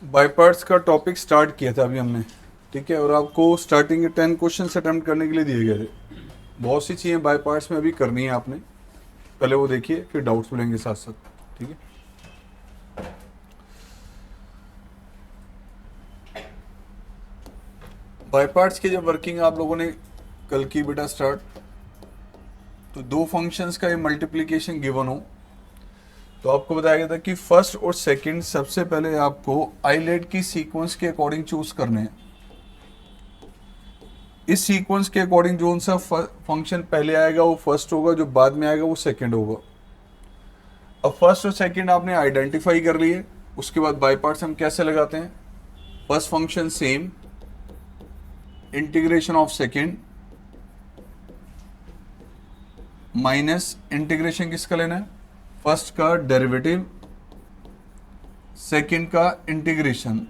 Bye parts का topic start किया था अभी हमने, ठीक है। और आपको स्टार्टिंग के 10 क्वेश्चन अटेम्प्ट करने के लिए दिए गए थे। बहुत सी चीज़ें बाय पार्ट्स में अभी करनी है आपने, पहले वो देखिए, फिर डाउट्स मिलेंगे साथ साथ, ठीक है। बाय पार्ट्स की जब वर्किंग आप लोगों ने कल की बेटा स्टार्ट, तो दो फंक्शंस का ये मल्टीप्लिकेशन गिवन हो तो आपको बताया गया था कि फर्स्ट और सेकंड सबसे पहले आपको आइलेट की सीक्वेंस के अकॉर्डिंग चूज करने हैं। इस सीक्वेंस के अकॉर्डिंग जो सा फंक्शन पहले आएगा वो फर्स्ट होगा, जो बाद में आएगा वो सेकंड होगा। अब फर्स्ट और सेकंड आपने आइडेंटिफाई कर लिए, उसके बाद बाय पार्ट्स हम कैसे लगाते हैं। First function same, integration of second minus integration किसका लेना है, फर्स्ट का डेरिवेटिव, सेकंड का इंटीग्रेशन।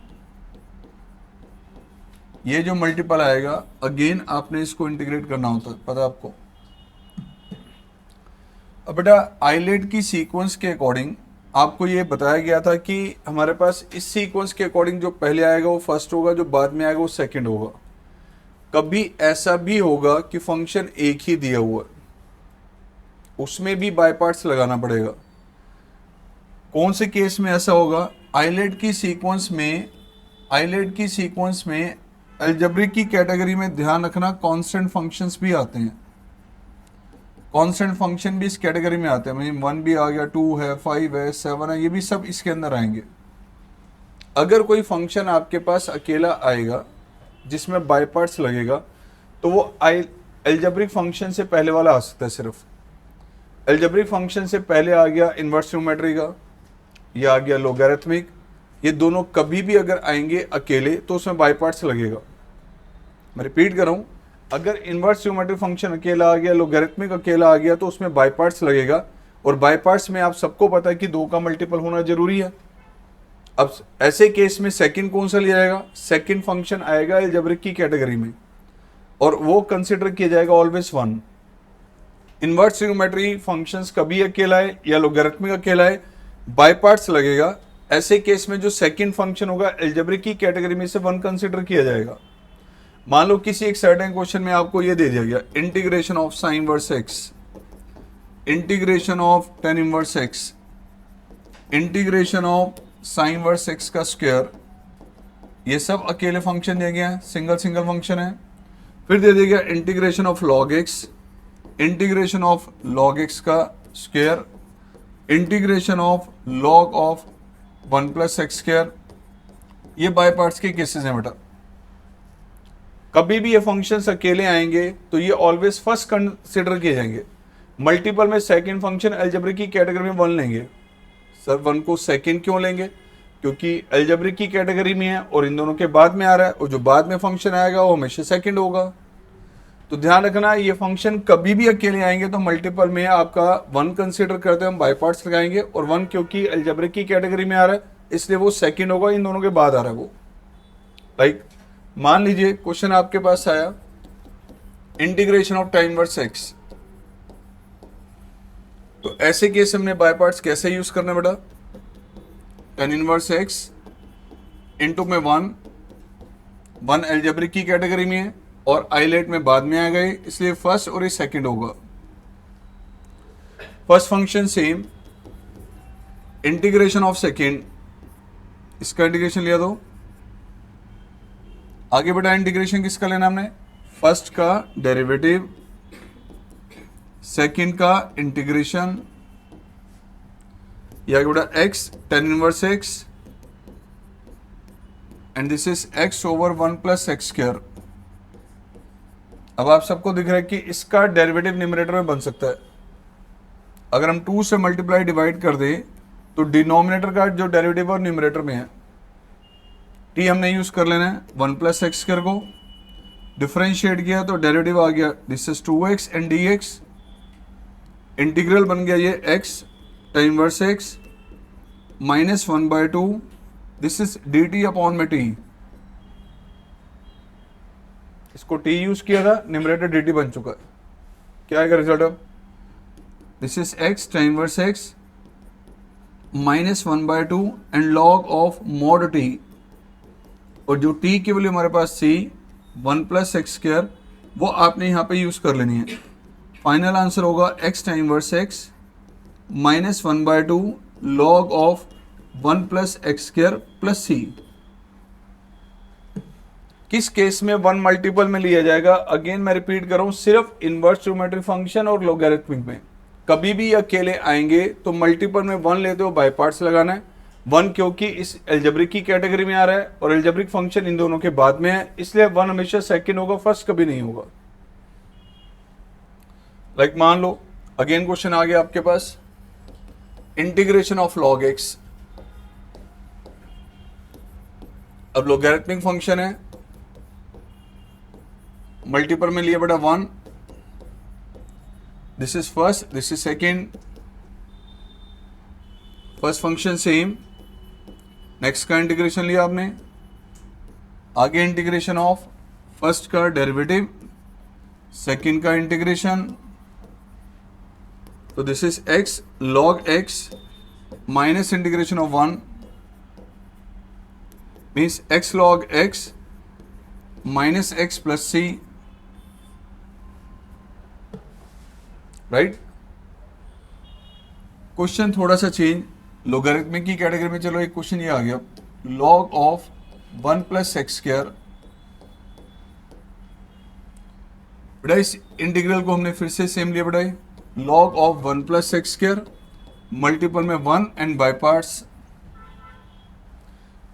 ये जो मल्टीपल आएगा अगेन आपने इसको इंटीग्रेट करना होता है, पता है आपको। अब बेटा आइलेट की सीक्वेंस के अकॉर्डिंग आपको ये बताया गया था कि हमारे पास इस सीक्वेंस के अकॉर्डिंग जो पहले आएगा वो फर्स्ट होगा, जो बाद में आएगा वो सेकंड होगा। कभी ऐसा भी होगा कि फंक्शन एक ही दिया हुआ है, उसमें भी बाय पार्ट्स लगाना पड़ेगा। कौन से केस में ऐसा होगा, आइलेट की सीक्वेंस में अलजेब्रिक की कैटेगरी में ध्यान रखना कांस्टेंट फंक्शंस भी आते हैं। कांस्टेंट फंक्शन भी इस कैटेगरी में आते हैं, मतलब 1 भी आ गया, 2 है, 5 है, 7 है, ये भी सब इसके अंदर आएंगे। अगर कोई फंक्शन आपके पास अकेला आएगा जिसमें बाय पार्ट्स लगेगा तो वो अलजेब्रिक फंक्शन से पहले वाला आ सकता है। सिर्फ अलजेब्रिक फंक्शन से पहले आ गया इनवर्स ज्योमेट्री का, या आ गया लोगैरिथमिक। ये दोनों कभी भी अगर आएंगे अकेले तो उसमें बाय पार्ट्स लगेगा। मैं रिपीट कर रहा हूं, अगर इनवर्स ज्योमेट्रिक फंक्शन अकेला आ गया, लोगैरिथमिक अकेला आ गया, तो उसमें बाय पार्ट्स लगेगा। और बाय पार्ट्स में आप सबको पता है कि 2 का मल्टीपल होना जरूरी है। अब ऐसे केस में सेकंड कौन सा लिया जाएगा, सेकंड फंक्शन आएगा अलजेब्रिक की कैटेगरी में, और वो कंसिडर किया जाएगा ऑलवेज 1। इनवर्स ज्योमेट्री फंक्शंस कभी अकेला है या लोगैरिथमिक अकेला है, बाय पार्ट्स लगेगा। ऐसे केस में जो सेकंड फंक्शन होगा अलजेब्रिक की कैटेगरी में से 1 कंसिडर किया जाएगा। मान लो किसी एक सर्टेन क्वेश्चन में आपको ये दे दिया गया, integration of sin inverse x, integration of tan inverse x, integration of sin inverse x का स्क्वायर, ये सब अकेले फंक्शन दिया गया है, सिंगल फंक्शन है। फिर दे दिया गया integration of log x, integration of log x का square, integration of log of 1 plus x square. ये बाय पार्ट्स के केसेस हैं बेटा। कभी भी ये फंक्शंस अकेले आएंगे तो ये ऑलवेज फर्स्ट कंसिडर किए जाएंगे। मल्टीपल में सेकंड फंक्शन अलजेब्रिक की कैटेगरी में 1 लेंगे। सर 1 को सेकंड क्यों लेंगे, क्योंकि अलजेब्रिक की कैटेगरी में है और इन दोनों के बाद में आ रहा है, और जो बाद में फंक्शन आएगा वो हमेशा सेकंड होगा। तो ध्यान रखना, ये फंक्शन कभी भी अकेले आएंगे तो मल्टीपल में आपका 1 कंसिडर करते हैं, हम बाय पार्ट्स लगाएंगे। और 1 क्योंकि अलजेब्रिक की कैटेगरी में आ रहा है इसलिए वो सेकंड होगा, इन दोनों के बाद आ रहा है वो। लाइक मान लीजिए क्वेश्चन आपके पास आया integration of tan inverse x, तो ऐसे केस हमने बाय पार्ट्स कैसे यूज करना बेटा, tan इनवर्स एक्स इंटू में 1 अलजेब्रिक की कैटेगरी में है और आइलेट में बाद में आ गए, इसलिए फर्स्ट और ये सेकंड होगा। First function same, integration of second, इसका इंटीग्रेशन लिया दो। आगे बेटा इंटीग्रेशन किसका लेना हमने, फर्स्ट का डेरिवेटिव, सेकंड का इंटीग्रेशन, या बेटा x tan inverse x and this is x over 1 plus x square. अब आप सबको दिख रहा है कि इसका डेरिवेटिव न्यूमरेटर में बन सकता है। अगर हम 2 से मल्टीप्लाई डिवाइड कर दें तो डिनोमिनेटर का जो डेरिवेटिव और न्यूमरेटर में है, टी हमने यूज कर लेना है, 1 प्लस एक्स स्क्वायर को डिफरेंशिएट किया तो डेरिवेटिव आ गया, this is 2x and dx। Integral बन गया ये x tan inverse x minus 1/2, this is dt upon में t। इसको t यूज किया था, न्यूमरेटर dt बन चुका है। क्या आएगा रिजल्ट अब, this is x tan inverse x minus 1/2 and log of mod t और जो t की वैल्यू हमारे पास थी 1+x², वो आपने यहाँ पे यूज कर लेनी है। फाइनल आंसर होगा x tan inverse x -1/2 log of 1+x² plus c। किस केस में 1 मल्टीपल में लिया जाएगा? अगेन मैं रिपीट कर रहा हूं, सिर्फ इनवर्स ट्रिग्नोमेट्रिक फंक्शन और लोगैरिथमिक में। कभी भी अकेले आएंगे तो मल्टीपल में 1 लेते हो, बाय पार्ट्स लगाना है। 1 क्योंकि इस एल्जेब्रिक की कैटेगरी में आ रहा है और एल्जेब्रिक फंक्शन इन दोनों के बाद में है, इसलिए 1 हमेशा सेकंड होगा, फर्स्ट कभी नहीं होगा। लाइक मान लो अगेन क्वेश्चन आ गया आपके पास, इंटीग्रेशन ऑफ log x। अब लोगैरिथमिक फंक्शन है, मल्टीपल में लिया बेटा 1, this is first, this is second, first function same, next का इंटीग्रेशन लिया आपने, आगे इंटीग्रेशन ऑफ फर्स्ट का डेरिवेटिव, सेकेंड का इंटीग्रेशन, तो this is x log x minus integration of 1 means x log x minus x plus c, right. Question थोड़ा सा change, logarithmic की कैटेगरी में चलो एक क्वेश्चन ये आ गया, log ऑफ 1+x²। बेटा इस इंटीग्रल को हमने फिर से सेम लिया बेटा, log ऑफ 1+x² मल्टीपल में 1 and by parts,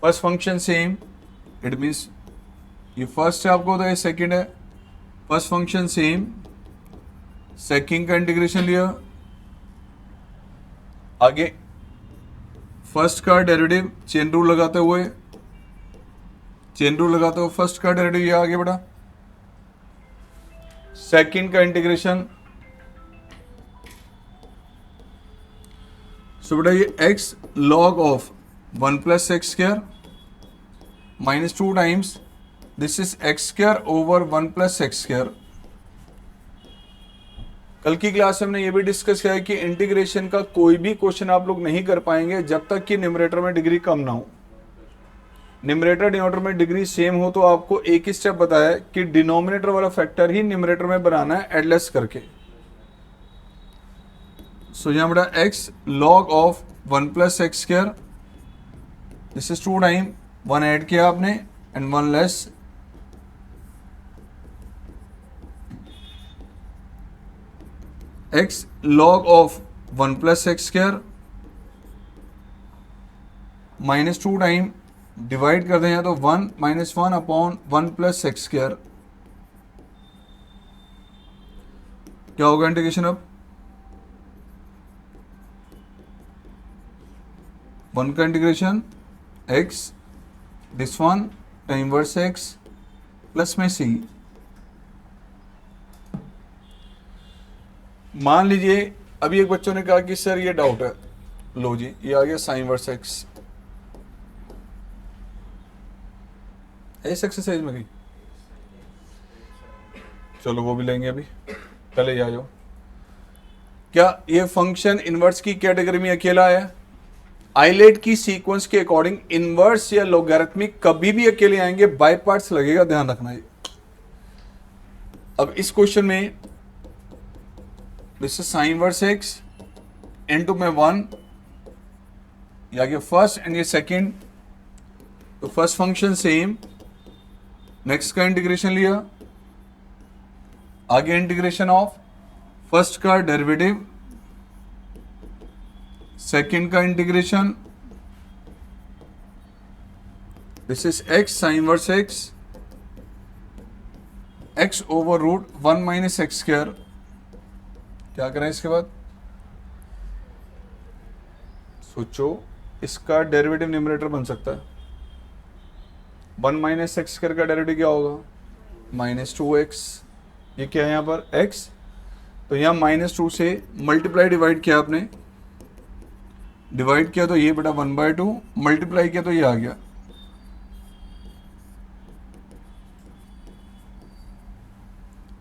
first function same, it means ये फर्स्ट है आपको तो ये सेकंड है, फर्स्ट फंक्शन सेम, सेकंड का इंटीग्रेशन लिया, आगे फर्स्ट का डेरिवेटिव चेन रूल लगाते हुए फर्स्ट का डेरिवेटिव ये आ गया बेटा, सेकंड का इंटीग्रेशन, सो बेटा ये x log of 1+x² minus 2 times this is x² over 1+x²। कल की क्लास में हमने ये भी डिस्कस किया है कि इंटीग्रेशन का कोई भी क्वेश्चन आप लोग नहीं कर पाएंगे जब तक कि न्यूमरेटर में डिग्री कम ना हो। न्यूमरेटर डिनोमिनेटर में डिग्री सेम हो तो आपको एक ही स्टेप बताया कि डिनोमिनेटर वाला फैक्टर ही न्यूमरेटर में बनाना है एडलेस करके। सो यहाँ बेटा x log of 1+x², this is 2 time 1 add किया आपने and 1 less, x log of 1+x² minus 2 time divide कर दें तो 1 - 1 अपॉन 1+x²। क्या होगा इंटीग्रेशन अब? 1 का integration x this 1 tan inverse x plus में c। मान लीजिए अभी एक बच्चों ने कहा कि सर ये डाउट है, लो जी ये आ गया साइन वर्स x, इस एक्सरसाइज में गई, चलो वो भी लेंगे अभी, पहले आ जाओ। क्या ये फंक्शन इनवर्स की कैटेगरी में अकेला है? आइलेट की सीक्वेंस के अकॉर्डिंग इनवर्स या लोगैरिथमिक कभी भी अकेले आएंगे, बाय पार्ट्स लगेगा, ध्यान रखना ये। अब इस क्वेश्चन में this is sin inverse x into में 1, या गया फर्स्ट एंड ये सेकंड, तो फर्स्ट फंक्शन सेम, नेक्स्ट का इंटीग्रेशन लिया, आगे इंटीग्रेशन ऑफ फर्स्ट का डेरिवेटिव, सेकंड का integration, this is x sin inverse x, x over root 1 minus x²। क्या करें इसके बाद? सोचो, इसका डेरिवेटिव न्यूमरेटर बन सकता है, 1 माइनस x² का डेरिवेटिव क्या होगा? -2x। ये क्या है यहाँ पर? x, तो यहाँ -2 से मल्टीप्लाई डिवाइड किया आपने, डिवाइड किया तो ये बेटा 1/2, मल्टीप्लाई किया तो ये आ गया।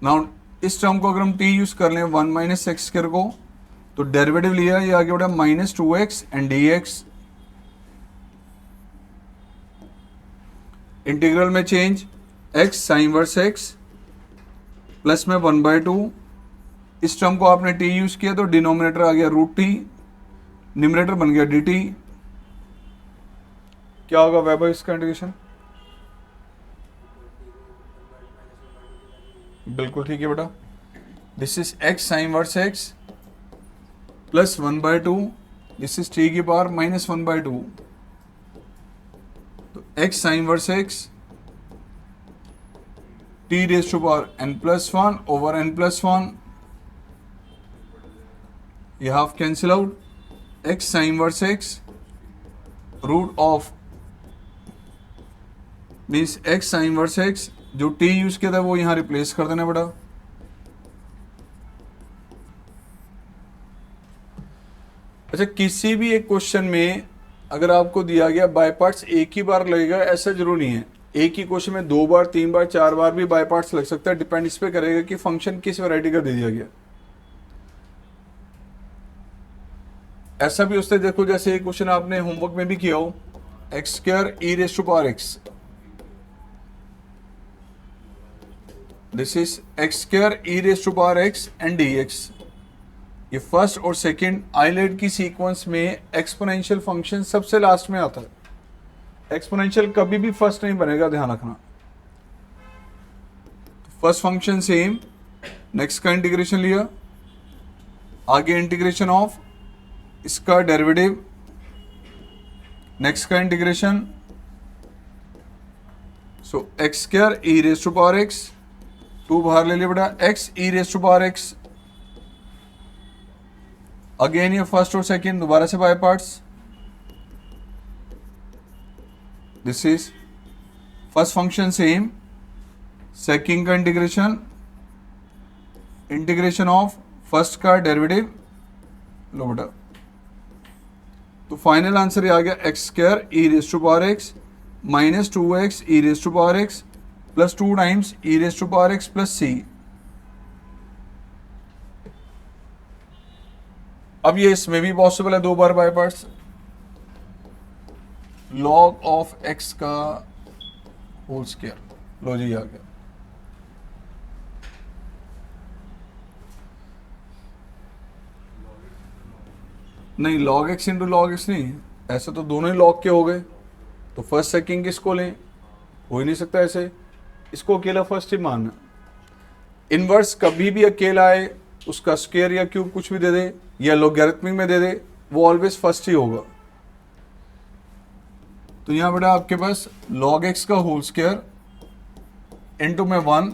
नाउ इस टर्म को अगर हम t यूज कर लें 1 माइनस x² को, तो डेरिवेटिव लिया, ये आ गया बेटा -2x एंड dx इंटीग्रल में change, x sin inverse x plus में 1/2, इस टर्म को आपने t यूज किया तो डिनोमिनेटर आ गया √t, न्यूमरेटर बन गया dt। क्या होगा वैभव इसका इंटीग्रेशन? बिल्कुल ठीक है बेटा। This is x sin inverse x plus 1/2, this is t की पावर माइनस 1/2, तो x sin inverse x t raise to power n+1 ओवर n+1, ये half cancel out, x sin inverse x root of means x sin inverse x, जो t use किया था वो यहां replace कर देना बेटा। अच्छा, किसी भी एक क्वेश्चन में अगर आपको दिया गया बाय पार्ट्स एक ही बार लगेगा ऐसा जरूरी नहीं है, एक ही क्वेश्चन में 2 बार 3 बार 4 बार भी बाय पार्ट्स लग सकता है, डिपेंड इस पे करेगा कि फंक्शन किस वैरायटी का दे दिया गया। ऐसा भी होता है, देखो जैसे एक क्वेश्चन आपने होमवर्क में भी किया हो, x² e raise to power x, this is x² e raise to power x and dx। ये फर्स्ट और सेकंड आइलेट की सीक्वेंस में एक्सपोनेंशियल फंक्शन सबसे लास्ट में आता है, एक्सपोनेंशियल कभी भी फर्स्ट नहीं बनेगा, ध्यान रखना। फर्स्ट फंक्शन सेम, नेक्स्ट का इंटीग्रेशन लिया, आगे इंटीग्रेशन ऑफ इसका डेरिवेटिव, नेक्स्ट का integration, so x² e raise to power x, 2 बाहर ले लिया बेटा, x e raise to power x, again ये फर्स्ट और सेकंड दोबारा से by parts, this is first function same, second का इंटीग्रेशन, इंटीग्रेशन ऑफ फर्स्ट का डेरिवेटिव, लो बेटा, तो फाइनल आंसर ये आ गया x² e raise to power x minus 2x e raise to power x plus 2 times e raise to power x plus c। अब ये इसमें भी पॉसिबल है 2 बार by parts, log of x का होल स्क्वायर, लो जी आ गया। नहीं, log x into log x नहीं, ऐसे तो दोनों ही log के हो गए, तो फर्स्ट सेकंड किसको लें, हो ही नहीं सकता ऐसे, इसको अकेला फर्स्ट ही मानना। इनवर्स कभी भी अकेला आए, उसका स्क्वायर या क्यूब कुछ भी दे दे या लॉगरिथमिक में दे दे, वो ऑलवेज फर्स्ट ही होगा। तो यहां बेटा आपके पास log x का होल स्क्वायर इनटू में 1,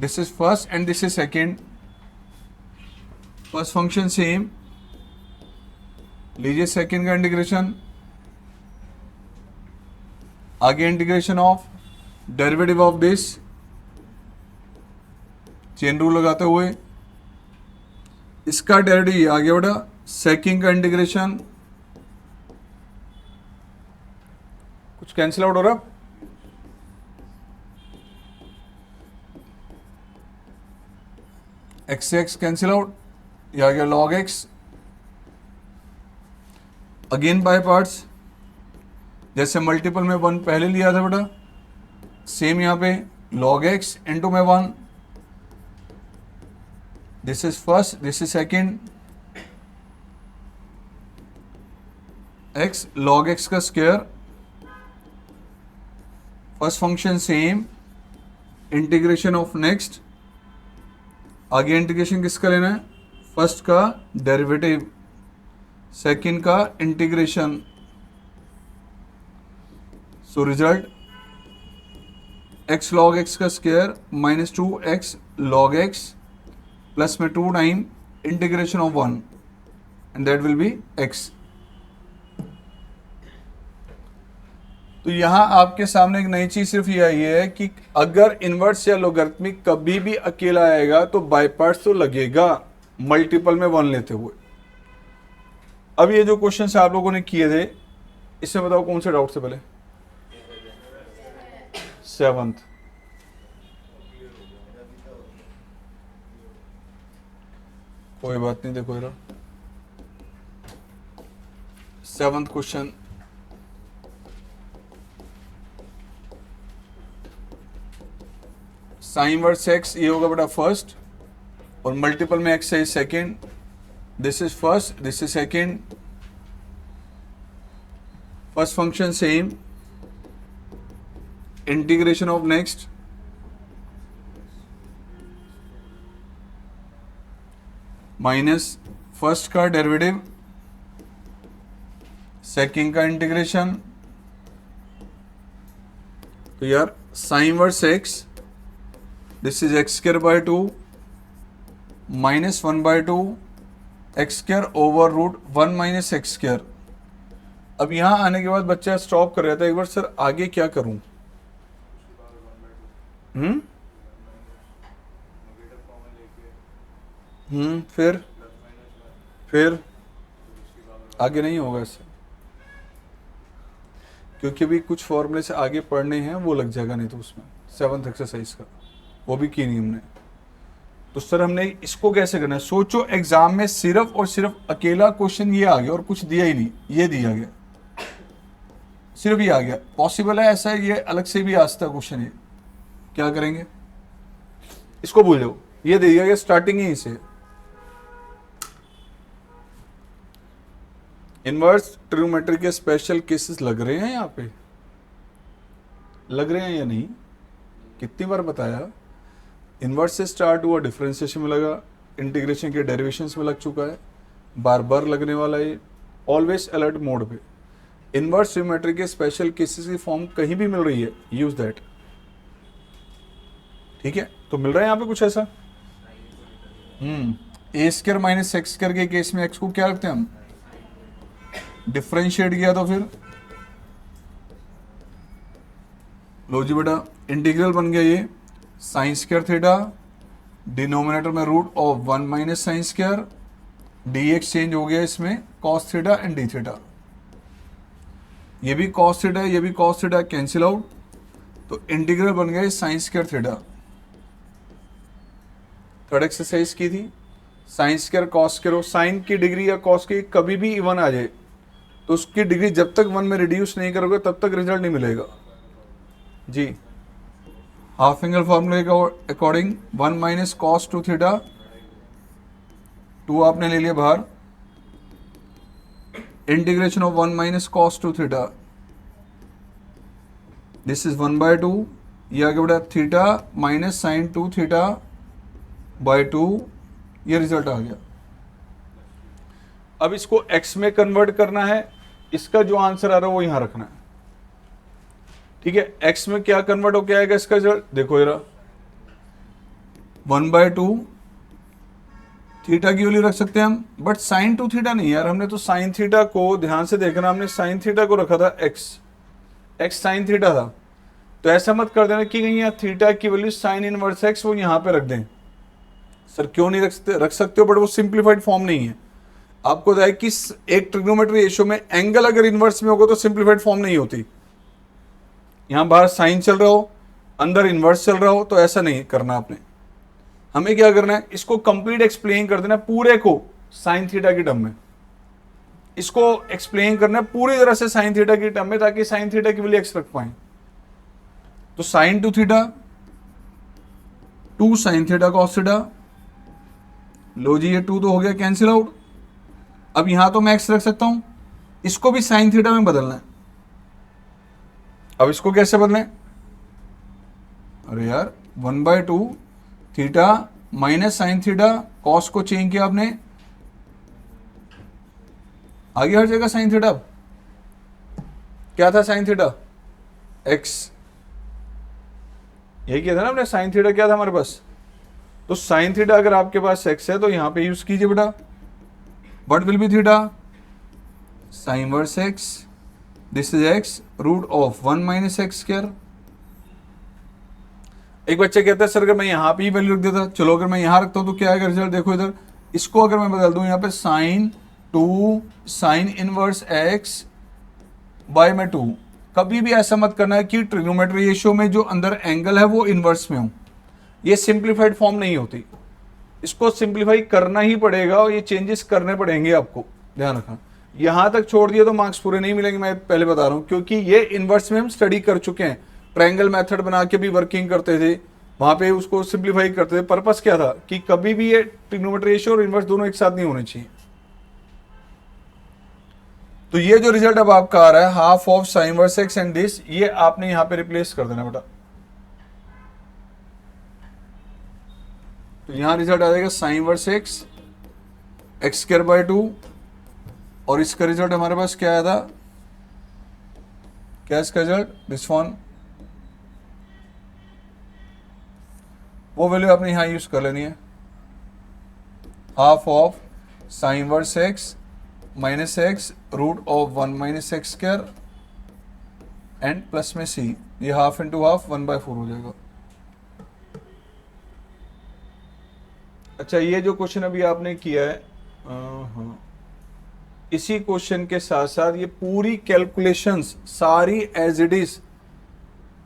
this is first and this is second, first function same, लीजिए सेकंड का इंटीग्रेशन, आगे integration of derivative of this, chain rule लगाते हुए, इसका डेरिवेटिव आ गया बेटा, सेकंड का इंटीग्रेशन, कुछ कैंसिल आउट हो रहा, x से x कैंसिल आउट, ये आ गया log x, again by parts, जैसे मल्टीपल में 1 पहले लिया था बेटा, सेम यहां पे log x इनटू में 1, this is first, this is second, x log x का square, first function same, integration of next, आगे इंटीग्रेशन किसका लेना है, फर्स्ट का डेरिवेटिव, सेकंड का integration, so result x log x का square minus 2x log x plus में 2 time integration of 1 and that will be x। तो यहां आपके सामने एक नई चीज सिर्फ ये आई है कि अगर इनवर्स या लोगरिथमिक कभी भी अकेला आएगा तो बाय पार्ट्स तो लगेगा, मल्टीपल में 1 लेते हुए। अब ये जो क्वेश्चन आप लोगों ने किए थे, इसमें बताओ कौन से डाउट से पहले, 7th, कोई बात नहीं, देखो जरा 7th question, sign inverse x ये होगा बेटा फर्स्ट, और मल्टीपल में एक्स है second, this is first, this is second, first function same, integration of next, minus first का डेरिवेटिव, सेकेंड का इंटीग्रेशन। तो यार sin inverse x, this is x square by 2 minus 1/2 x square over root 1 minus x square. अब यहां आने के बाद बच्चा स्टॉप कर रहा था, एक बार सर आगे क्या करूं? फिर आगे नहीं होगा इससे, क्योंकि अभी कुछ फॉर्मूले से आगे पढ़ने हैं, वो लग जाएगा नहीं तो उसमें 7th एक्सरसाइज का, वो भी की नहीं हमने। तो सर हमने इसको कैसे करना है? सोचो एग्जाम में सिर्फ और सिर्फ अकेला क्वेश्चन ये आ गया और कुछ दिया ही नहीं, ये दिया गया, सिर्फ ये आ गया। पॉसिबल है ऐसा, ये अलग से भी आ सकता है क्वेश्चन, ये क्या करेंगे? इसको भूल जाओ, ये दे दिया गया, स्टार्टिंग ही इसे। इनवर्स ट्रिग्नोमेट्री के स्पेशल केसेस लग रहे हैं यहाँ पे, लग रहे हैं या नहीं? कितनी बार बताया, इनवर्स से स्टार्ट हुआ, डिफरेंशिएशन में लगा, इंटीग्रेशन के डेरिवेशंस में लग चुका है, बार बार लगने वाला है, ऑलवेज अलर्ट मोड पे। इनवर्स ट्रिग्नोमेट्री के स्पेशल केसेस की फॉर्म कहीं भी मिल रही है, यूज दैट। ठीक है, तो मिल रहा है यहाँ पे कुछ ऐसा। ए स्क्वायर माइनस एक्स स्क्वायर के केस में एक्स को क्या रखते हैं हम? डिफरेंशिएट किया तो फिर लो जी बेटा, इंटीग्रल बन गया ये साइन स्क्वायर थीटा, डिनोमिनेटर में root of 1 minus sin square, d x change हो गया इसमें cos theta and d theta, ये भी कॉस थीटा ये भी कॉस थीटा, कैंसिल आउट, तो इंटीग्रल बन गया sin square theta. Third exercise की थी, sin square cos square, sin की डिग्री या कॉस की कभी भी इवन आ जाए तो उसकी डिग्री जब तक 1 में रिड्यूस नहीं करोगे तब तक रिजल्ट नहीं मिलेगा जी। हाफ एंगल फॉर्मूले के अकॉर्डिंग 1 माइनस कॉस 2 थीटा, 2 आपने ले लिया बाहर, integration of 1 minus cos 2 theta, this is 1/2, ये आगे बढ़ा theta minus sin 2 theta by 2, ये रिजल्ट आ गया। अब इसको x में कन्वर्ट करना है, इसका जो आंसर आ रहा है वो यहां रखना है। ठीक है, x में क्या कन्वर्ट होके आएगा इसका रिजल्ट देखो जरा, 1/2 थीटा की वैल्यू रख सकते हैं हम, बट साइन 2 थीटा नहीं यार, हमने तो साइन थीटा को ध्यान से देखना, हमने साइन थीटा को रखा था x साइन थीटा था। तो ऐसा मत कर देना कि कहीं थीटा की वैल्यू साइन इनवर्स x वो यहां पे रख दें। सर क्यों नहीं रख सकते हो, बट वो सिंप्लीफाइड फॉर्म नहीं है। आपको बताया कि एक ट्रिग्नोमेट्री रेशियो में एंगल अगर इनवर्स में होगा तो सिंप्लीफाइड फॉर्म नहीं होती। यहां बाहर साइन चल रहा हो, अंदर इनवर्स चल रहा हो, तो ऐसा नहीं करना आपने। हमें क्या करना है, इसको कंप्लीट एक्सप्लेन कर देना पूरे को साइन थीटा की टर्म में, इसको एक्सप्लेन करना है पूरी तरह से साइन थीटा की टर्म में, ताकि साइन थीटा की वैल्यू एक्स रख पाए। तो sine 2 theta 2 sine theta cos theta, लो जी ये 2 तो हो गया कैंसिल आउट। अब यहां तो मैं एक्स रख सकता हूं, इसको भी साइन थीटा में बदलना है। अब इसको कैसे बदलें? अरे यार 1/2 theta minus sign theta, cos को चेंज किया आपने, आगे हर जगह साइन थीटा। क्या था साइन थीटा? एक्स, यही किया था ना हमने, साइन थीटा क्या था हमारे पास। तो साइन थीटा अगर आपके पास एक्स है तो यहां पे यूज कीजिए बेटा, what will be theta? Sin inverse x, this is x root of 1 minus x square. एक बच्चा कहता है सर अगर मैं यहां पे ही वैल्यू रख देता, चलो अगर मैं यहां रखता हूं तो क्या आएगा रिजल्ट, देखो इधर, इसको अगर मैं बदल दूं यहां पे sin 2 sin inverse x by में 2। कभी भी ऐसा मत करना है कि ट्रिग्नोमेट्री रेशियो में जो अंदर एंगल है वो इनवर्स में हो, ये सिंप्लीफाइड फॉर्म नहीं होती, इसको सिंप्लीफाई करना ही पड़ेगा और ये चेंजेस करने पड़ेंगे आपको, ध्यान रखना। यहां तक छोड़ दिया तो मार्क्स पूरे नहीं मिलेंगे, मैं पहले बता रहा हूं, क्योंकि ये इनवर्स में हम स्टडी कर चुके हैं, ट्रायंगल मेथड बना के भी वर्किंग करते थे, वहां पे उसको सिंप्लीफाई करते थे। पर्पस क्या था कि कभी भी ये ट्रिग्नोमेट्री रेशियो और इनवर्स दोनों एक साथ नहीं होने चाहिए। तो ये जो रिजल्ट अब आपका आ रहा है half of sin inverse x and this, ये आपने यहां पे रिप्लेस कर देना बेटा। तो यहां रिजल्ट आ जाएगा sign inverse x x square by 2, और इसका रिजल्ट हमारे पास क्या आया था, क्या इसका रिजल्ट, दिस वन, वो वैल्यू आपने यहां यूज कर लेनी है, half of sin inverse x minus x root of 1 minus x square and plus में सी, ये हाफ इंटू हाफ 1/4 हो जाएगा। अच्छा, ये जो क्वेश्चन अभी आपने किया है, हाँ, इसी क्वेश्चन के साथ साथ ये पूरी कैलकुलेशंस सारी एज इट इज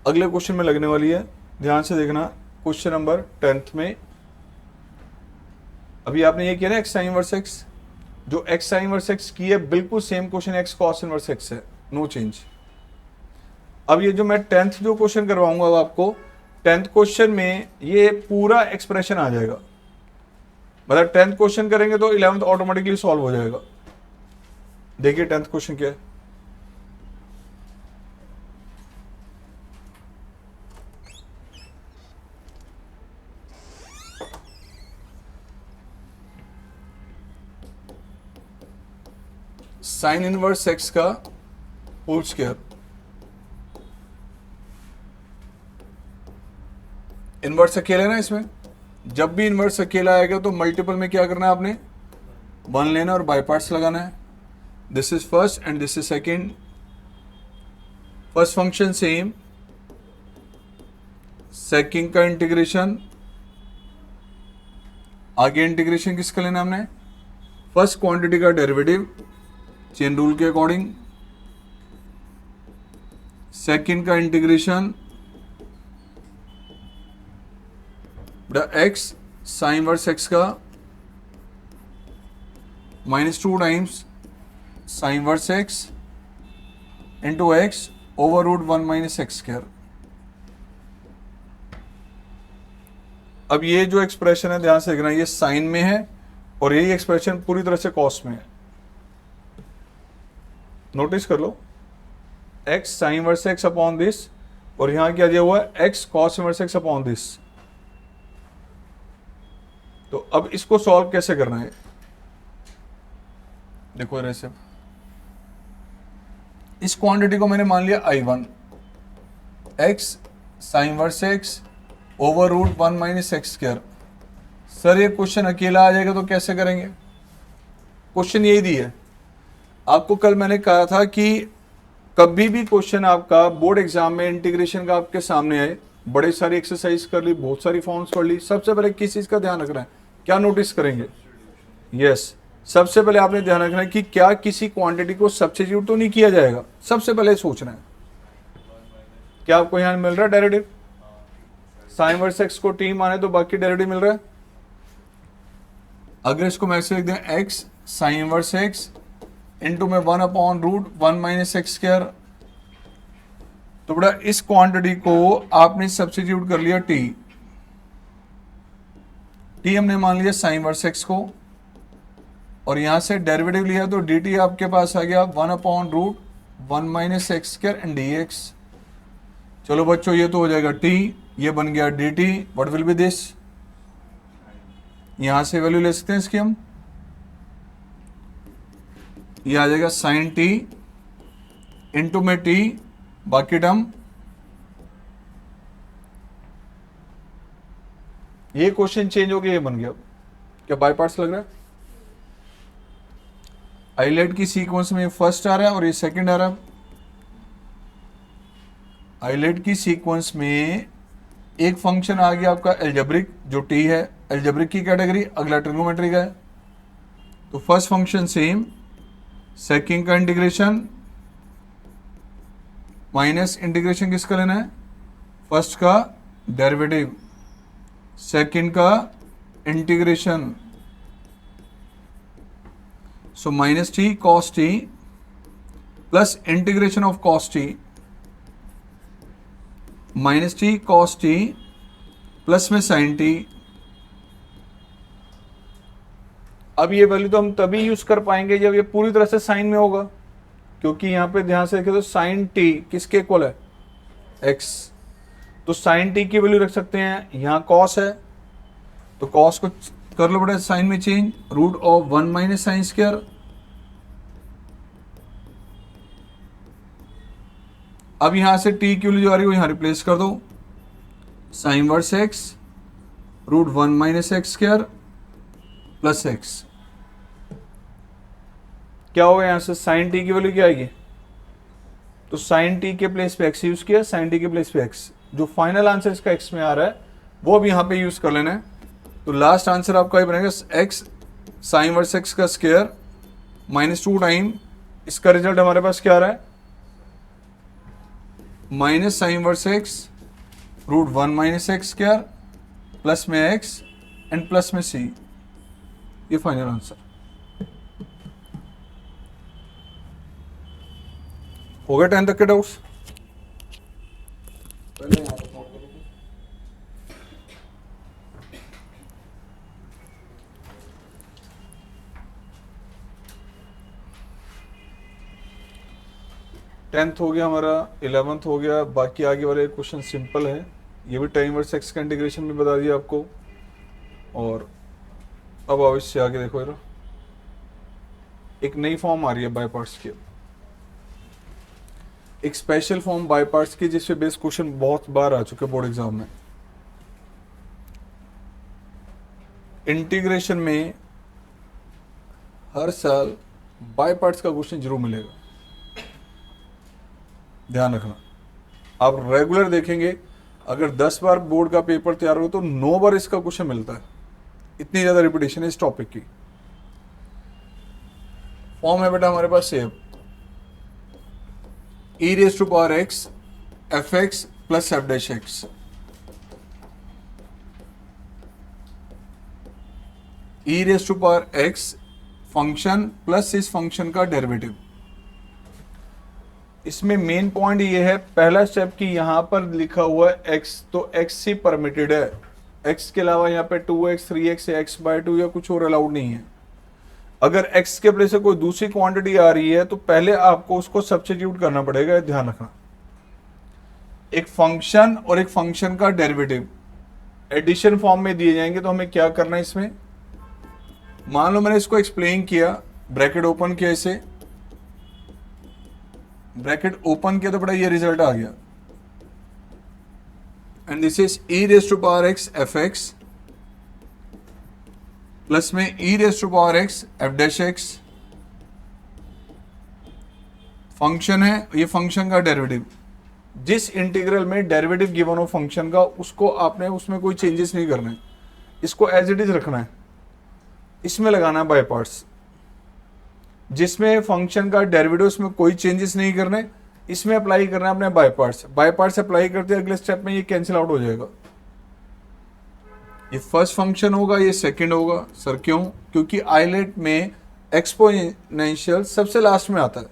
अगले क्वेश्चन में लगने वाली है। ध्यान से देखना, क्वेश्चन नंबर 10th में अभी आपने ये किया ना एक्स साइन इनवर्स एक्स, जो एक्स साइन इनवर्स एक्स की है बिल्कुल same question x cos inverse x है, नो चेंज। अब ये जो मैं 10th जो क्वेश्चन करवाऊंगा अब आपको, 10th क्वेश्चन में ये पूरा एक्सप्रेशन आ जाएगा। मतलब 10th क्वेश्चन करेंगे तो 11th ऑटोमेटिकली सॉल्व हो जाएगा। देखिए 10th क्वेश्चन क्या है। साइन इनवर्स एक्स का होल स्क्वायर, इनवर्स अकेला है ना इसमें, जब भी इनवर्स अकेला आएगा तो मल्टीपल में क्या करना है आपने, 1 लेना और बाय पार्ट्स लगाना है। This is first and this is second, first function same, second का इंटीग्रेशन, आगे इंटीग्रेशन किसका लेना हमने, फर्स्ट क्वांटिटी का डेरिवेटिव चेन रूल के अकॉर्डिंग, सेकेंड का integration x sign inverse x का -2 times sin inverse x into x over root 1 minus x square. अब ये जो एक्सप्रेशन है ध्यान से देखना, ये साइन में है और यही एक्सप्रेशन पूरी तरह से कॉस में है। नोटिस कर लो, x sign inverse x upon this, और यहां क्या दिया हुआ है, x cos inverse x upon this. तो अब इसको सॉल्व कैसे करना है, देखो ऐसे, इस क्वांटिटी को मैंने मान लिया I1, x sign inverse x over root 1 minus x square. Sir ये क्वेश्चन अकेला आ जाएगा तो कैसे करेंगे, क्वेश्चन यही दी है आपको। कल मैंने कहा था कि कभी भी क्वेश्चन आपका बोर्ड एग्जाम में इंटीग्रेशन का आपके सामने आए, बड़े सारी एक्सरसाइज कर ली, बहुत सारी फॉर्म्स पढ़ ली, सबसे पहले किस चीज का ध्यान रखना है, क्या नोटिस करेंगे, यस सबसे पहले आपने ध्यान रखना है कि क्या किसी क्वांटिटी को सब्स्टिट्यूट तो नहीं किया जाएगा, सबसे पहले सोचना है। क्या आपको यहां मिल रहा है डेरिवेटिव, साइन इनवर्स एक्स को टी माने तो बाकी डेरिवेटिव मिल रहा है। अगर इसको मैं ऐसे लिख दें, x sign inverse x into में 1 upon root 1 minus x square, तो बड़ा इस क्वांटिटी को आपने सब्स्टिट्यूट कर लिया टी, टी हमने मान लिया साइन इनवर्स एक्स को, और यहां से डेरिवेटिव लिया तो डी टी आपके पास आ गया 1 upon root 1 minus x square and d x. चलो बच्चों ये तो हो जाएगा टी, ये बन गया D T, what will be this, यहां से वैल्यू ले सकते हैं इसकी हम, ये आ जाएगा साइन टी इंटू में टी, बाकी टर्म, ये क्वेश्चन चेंज हो गया, ये बन गया। क्या बाय पार्ट्स लग रहा है, आइलेट की सीक्वेंस में फर्स्ट आ रहा है और ये सेकंड आ रहा है। आइलेट की सीक्वेंस में एक फंक्शन आ गया आपका एल्जेब्रिक जो टी है, एल्जेब्रिक की कैटेगरी, अगला ट्रिग्नोमेट्री का है। तो फर्स्ट फंक्शन सेम, सेकंड का इंटीग्रेशन माइनस इंटीग्रेशन किसका लेना है, फर्स्ट का डेरिवेटिव, सेकंड का integration, so minus T cos T plus integration of cos T minus T cos T plus में साइन टी। अब ये वैल्यू तो हम तभी यूज कर पाएंगे जब ये पूरी तरह से साइन में होगा, क्योंकि यहां पे ध्यान से देखें तो साइन टी किसके इक्वल है, एक्स। तो साइन टी की वैल्यू रख सकते हैं, यहां कॉस है तो कॉस को कर लो बेटा साइन में change, root of 1 minus sin square. अब यहां से टी की वैल्यू जो आ रही है वो यहां रिप्लेस कर दो, sin inverse x root 1 minus x square plus x. क्या होगा यहां से साइन टी की वैल्यू क्या आएगी, तो साइन टी के प्लेस पे एक्स यूज किया, साइन टी के प्लेस पे एक्स, जो फाइनल आंसर इसका एक्स में आ रहा है वो अब यहां पे यूज कर लेना है। तो लास्ट आंसर आपका ये बनेगा एक्स साइन वर्स एक्स का स्क्वायर माइनस 2 टाइम, इसका रिजल्ट हमारे पास क्या आ रहा है, minus sin inverse x root 1 minus x square plus में एक्स एंड प्लस में सी, ये फाइनल आंसर हो गया। 10 तक के डाउट्स पहले यहाँ पे सॉल्व करो। 10th हो गया हमारा, 11th हो गया, बाकी आगे वाले क्वेश्चन सिंपल है। ये भी टाइम वर्स एक्स का इंटीग्रेशन भी बता दिया आपको। और अब आओ इससे आगे देखो जरा, एक नई फॉर्म आ रही है बाय पार्ट्स की, एक स्पेशल फॉर्म बाय पार्ट्स की जिसपे बेस्ड क्वेश्चन बहुत बार आ चुके बोर्ड एग्जाम में। इंटीग्रेशन में हर साल बाय पार्ट्स का क्वेश्चन जरूर मिलेगा, ध्यान रखना। आप रेगुलर देखेंगे, अगर 10 बार बोर्ड का पेपर तैयार हो तो 9 बार इसका क्वेश्चन मिलता है, इतनी ज्यादा रिपीटेशन है इस टॉपिक की। फॉर्म है बेटा हमारे पास सेव, e raise to power x f x plus f dash x, e raise to power x function plus इस फंक्शन का डेरिवेटिव। इसमें मेन पॉइंट ये है, पहला स्टेप कि यहां पर लिखा हुआ है x, तो x ही परमिटेड है, x के अलावा यहाँ पे 2x 3x या x/2 या कुछ और अलाउड नहीं है। अगर x के प्लेस से कोई दूसरी क्वांटिटी आ रही है तो पहले आपको उसको सब्स्टिट्यूट करना पड़ेगा, ध्यान रखना। एक फंक्शन और एक फंक्शन का डेरिवेटिव एडिशन फॉर्म में दिए जाएंगे तो हमें क्या करना है इसमें, मान लो मैंने इसको एक्सप्लेन किया, ब्रैकेट ओपन किया, इसे ब्रैकेट ओपन किया तो बड़ा ये रिजल्ट आ गया, and this is e raise to power x f x plus में e raise to power x f dash x. Function है, ये फंक्शन का डेरिवेटिव, जिस इंटीग्रल में डेरिवेटिव गिवन हो फंक्शन का उसको आपने उसमें कोई चेंजेस नहीं करना है, इसको एज इट इज रखना है, इसमें लगाना है बाय पार्ट्स। जिसमें फंक्शन का डेरिवेटिव उसमें कोई चेंजेस नहीं करने, इसमें अप्लाई करना है अपने by parts. By parts apply करते अगले स्टेप में ये कैंसिल आउट हो जाएगा, ये फर्स्ट फंक्शन होगा, ये सेकंड होगा। सर क्यों, क्योंकि आइलेट में एक्सपोनेंशियल सबसे लास्ट में आता है,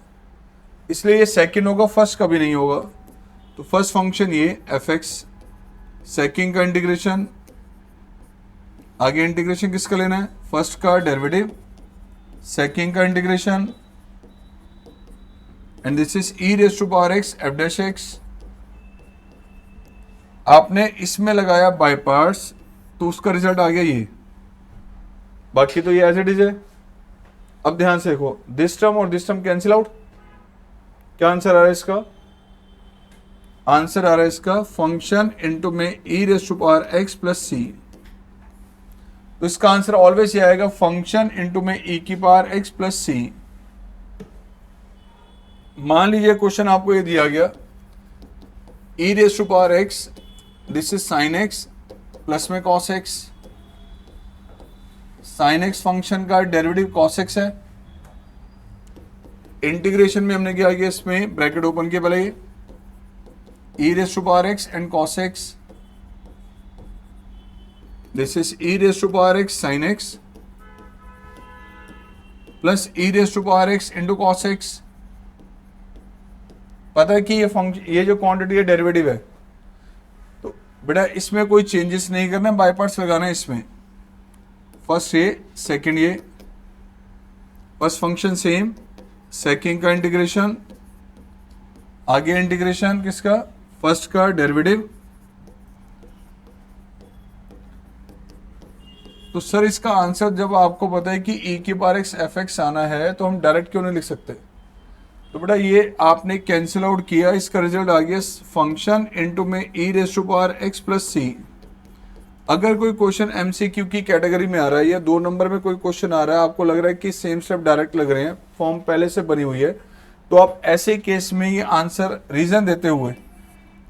इसलिए ये सेकंड होगा, फर्स्ट कभी नहीं होगा। तो फर्स्ट फंक्शन ये एफ एक्स, सेकंड का इंटीग्रेशन, आगे इंटीग्रेशन किसका लेना है, फर्स्ट का डेरिवेटिव, सेकंड का integration, and this is e raise to power x f dash x. आपने इसमें लगाया बाय पार्ट्स तो उसका रिजल्ट आ गया ये, बाकी तो ये एज इट इज है। अब ध्यान से देखो, दिस टर्म और दिस टर्म कैंसिल आउट, क्या आंसर आ रहा है इसका, आंसर आ रहा है इसका फंक्शन इनटू में e raise to power x plus c. तो इसका आंसर ऑलवेज ये आएगा फंक्शन इनटू में ई की पावर एक्स प्लस सी। मान लीजिए क्वेश्चन आपको ये दिया गया, e raise to power x, this is sine x plus में cos x, sine x function का डेरिवेटिव कॉस एक्स है। इंटीग्रेशन में हमने क्या किया, इसमें ब्रैकेट ओपन किया पहले, e raise to power x and cos x, this is e raise to power x sine x plus e raise to power x into cos x. पता है कि ये फंक्शन, ये जो क्वांटिटी है डेरिवेटिव है, तो बेटा इसमें कोई चेंजेस नहीं करना, बाय पार्ट्स लगाना है इसमें। फर्स्ट ये, सेकंड ये, फर्स्ट फंक्शन सेम, सेकंड का इंटीग्रेशन, आगे इंटीग्रेशन किसका, फर्स्ट का डेरिवेटिव। तो सर इसका आंसर जब आपको पता है कि e की पावर x एफ एक्स आना है तो हम डायरेक्ट क्यों नहीं लिख सकते। तो बेटा ये आपने कैंसिल आउट किया, इसका रिजल्ट आ गया फंक्शन इनटू में e raise to power x plus c. अगर कोई क्वेश्चन एमसीक्यू की कैटेगरी में आ रहा है या 2 नंबर में कोई क्वेश्चन आ रहा है, आपको लग रहा है कि सेम स्टेप डायरेक्ट लग रहे हैं, फॉर्म पहले से बनी हुई है, तो आप ऐसे केस में ये आंसर रीजन देते हुए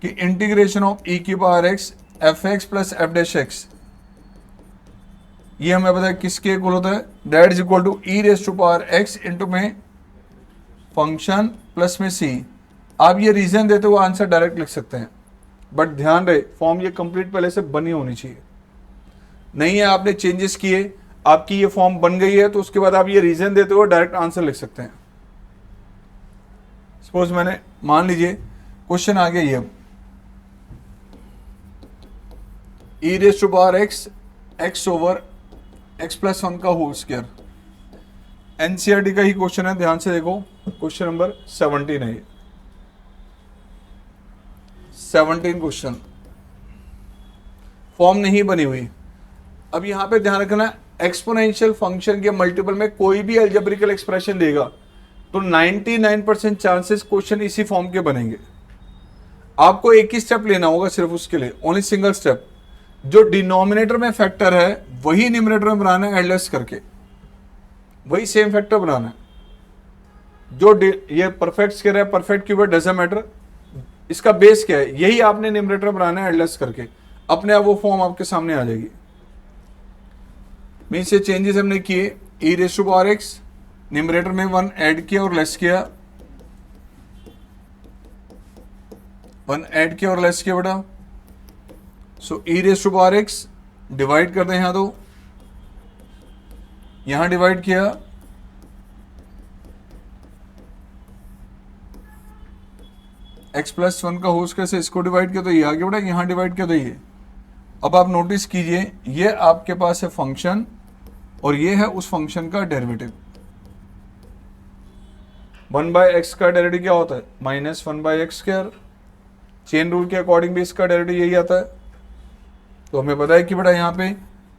कि इंटीग्रेशन ऑफ e की power x f x plus f dash x, ये हमें पता है किसके इक्वल होता है, that is equal to e raise to power x into में फंक्शन प्लस में सी। आप ये रीजन देते हुए आंसर डायरेक्ट लिख सकते हैं, बट ध्यान रहे फॉर्म ये कंप्लीट पहले से बनी होनी चाहिए। नहीं है आपने चेंजेस किए, आपकी ये फॉर्म बन गई है, तो उसके बाद आप ये रीजन देते हुए डायरेक्ट आंसर लिख सकते हैं। सपोज मैंने मान लीजिए क्वेश्चन आ गया ये, e raise to power x x over x plus 1 का होल स्क्वायर, एनसीईआरटी का ही क्वेश्चन है, ध्यान से देखो, क्वेश्चन नंबर 17 है ये, 17 क्वेश्चन, फॉर्म नहीं बनी हुई। अब यहां पे ध्यान रखना, एक्सपोनेंशियल फंक्शन के मल्टीपल में कोई भी अलजेब्रिकल एक्सप्रेशन देगा तो 99% चांसेस क्वेश्चन इसी फॉर्म के बनेंगे। आपको एक ही स्टेप लेना होगा सिर्फ उसके लिए, ओनली सिंगल स्टेप, जो डिनोमिनेटर में फैक्टर है वही न्यूमरेटर में बनाना है, एडजस्ट करके वही सेम फैक्टर बनाना है। जो ये परफेक्ट स्क्वायर है, परफेक्ट क्यूब है, डजंट मैटर, इसका बेस क्या है, यही आपने न्यूमरेटर बनाना है, एडजस्ट करके अपने आप वो फॉर्म आपके सामने आ जाएगी। मीन्स ये चेंजेस हमने किए, e raise to power x, numerator में 1 ऐड किया और लेस किया, 1 ऐड किया और लेस किया बेटा। So e raise to power x divide कर दें यहां, तो यहां डिवाइड किया, एक्स प्लस 1 का होल स्क्वायर से इसको डिवाइड किया तो ये आ गया बेटा, यहां डिवाइड किया तो ये। अब आप नोटिस कीजिए, ये आपके पास है फंक्शन और ये है उस फंक्शन का डेरिवेटिव। 1/x का डेरिवेटिव क्या होता है, -1/x स्क्वायर। चेन रूल के अकॉर्डिंग भी इसका डेरिवेटिव यही आता है। तो हमें पता है कि बेटा यहाँ पे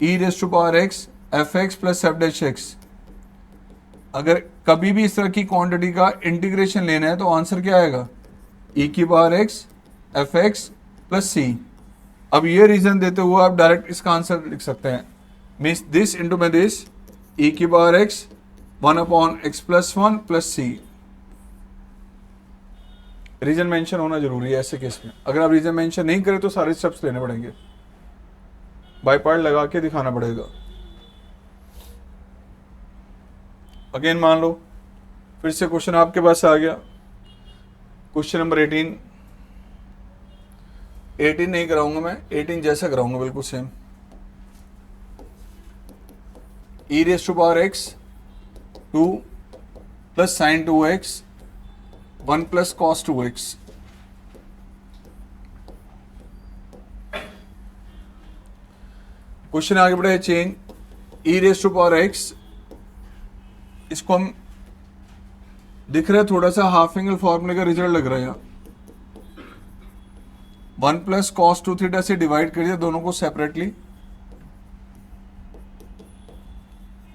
e raise to power x f x plus f dash x, अगर कभी भी इस तरह की क्वांटिटी का इंटीग्रेशन लेना है तो आंसर क्या आएगा, ई की power x f x plus c. अब ये रीजन देते हुए आप डायरेक्ट इसका आंसर लिख सकते हैं, मीन्स दिस इंटू में दिस, ई की power x 1/x plus 1 plus c. Reason mention होना जरूरी है ऐसे केस में, अगर आप रीजन मेंशन नहीं करें तो सारे स्टेप्स लेने पड़ेंगे, बाय पार्ट लगा के दिखाना पड़ेगा। अगेन मान लो फिर से क्वेश्चन आपके पास आ गया, क्वेश्चन नंबर 18 नहीं कराऊंगा मैं, 18 जैसा कराऊंगा बिल्कुल same. E raise to power x 2 plus sine 2x 1 plus cos 2x। Question आगे बढ़े, change e raise to power x, इसको हम दिख रहा है थोड़ा सा हाफ एंगल फॉर्मूले का रिजल्ट लग रहा है, 1 प्लस कॉस 2 थीटा से डिवाइड कर दिया दोनों को सेपरेटली,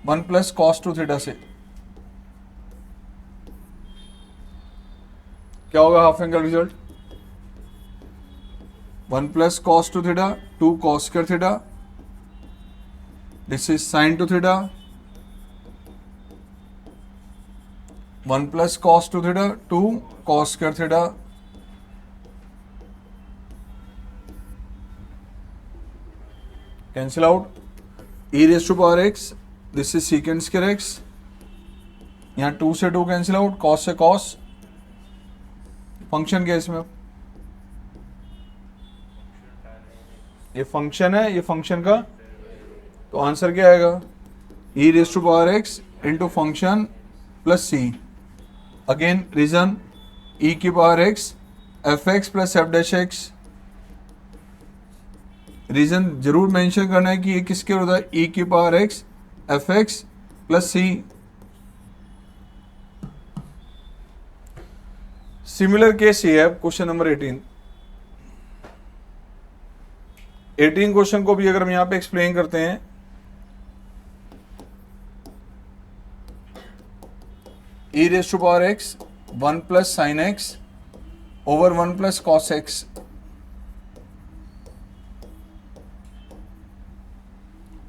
1 प्लस कॉस 2 थीटा से क्या होगा half angle result, 1 plus cos 2 theta 2 cos square theta, this is sine 2 theta, 1 plus cos 2 theta 2 cos square theta, cancel out, e raise to power x, this is second square x, यहां 2 से 2 cancel out, cos से cos, function क्या है इसमें, ये function है, ये function का, तो आंसर क्या आएगा, e raise to power x into function plus c. Again reason, e की power x f x plus f dash x, reason जरूर मेंशन करना है कि ये किसके होता है, e की power x f x plus c. Similar case ये है क्वेश्चन नंबर 18। 18 क्वेश्चन को भी अगर हम यहां पे एक्सप्लेन करते हैं, e raise to power x 1 plus sine x over 1 plus cos x।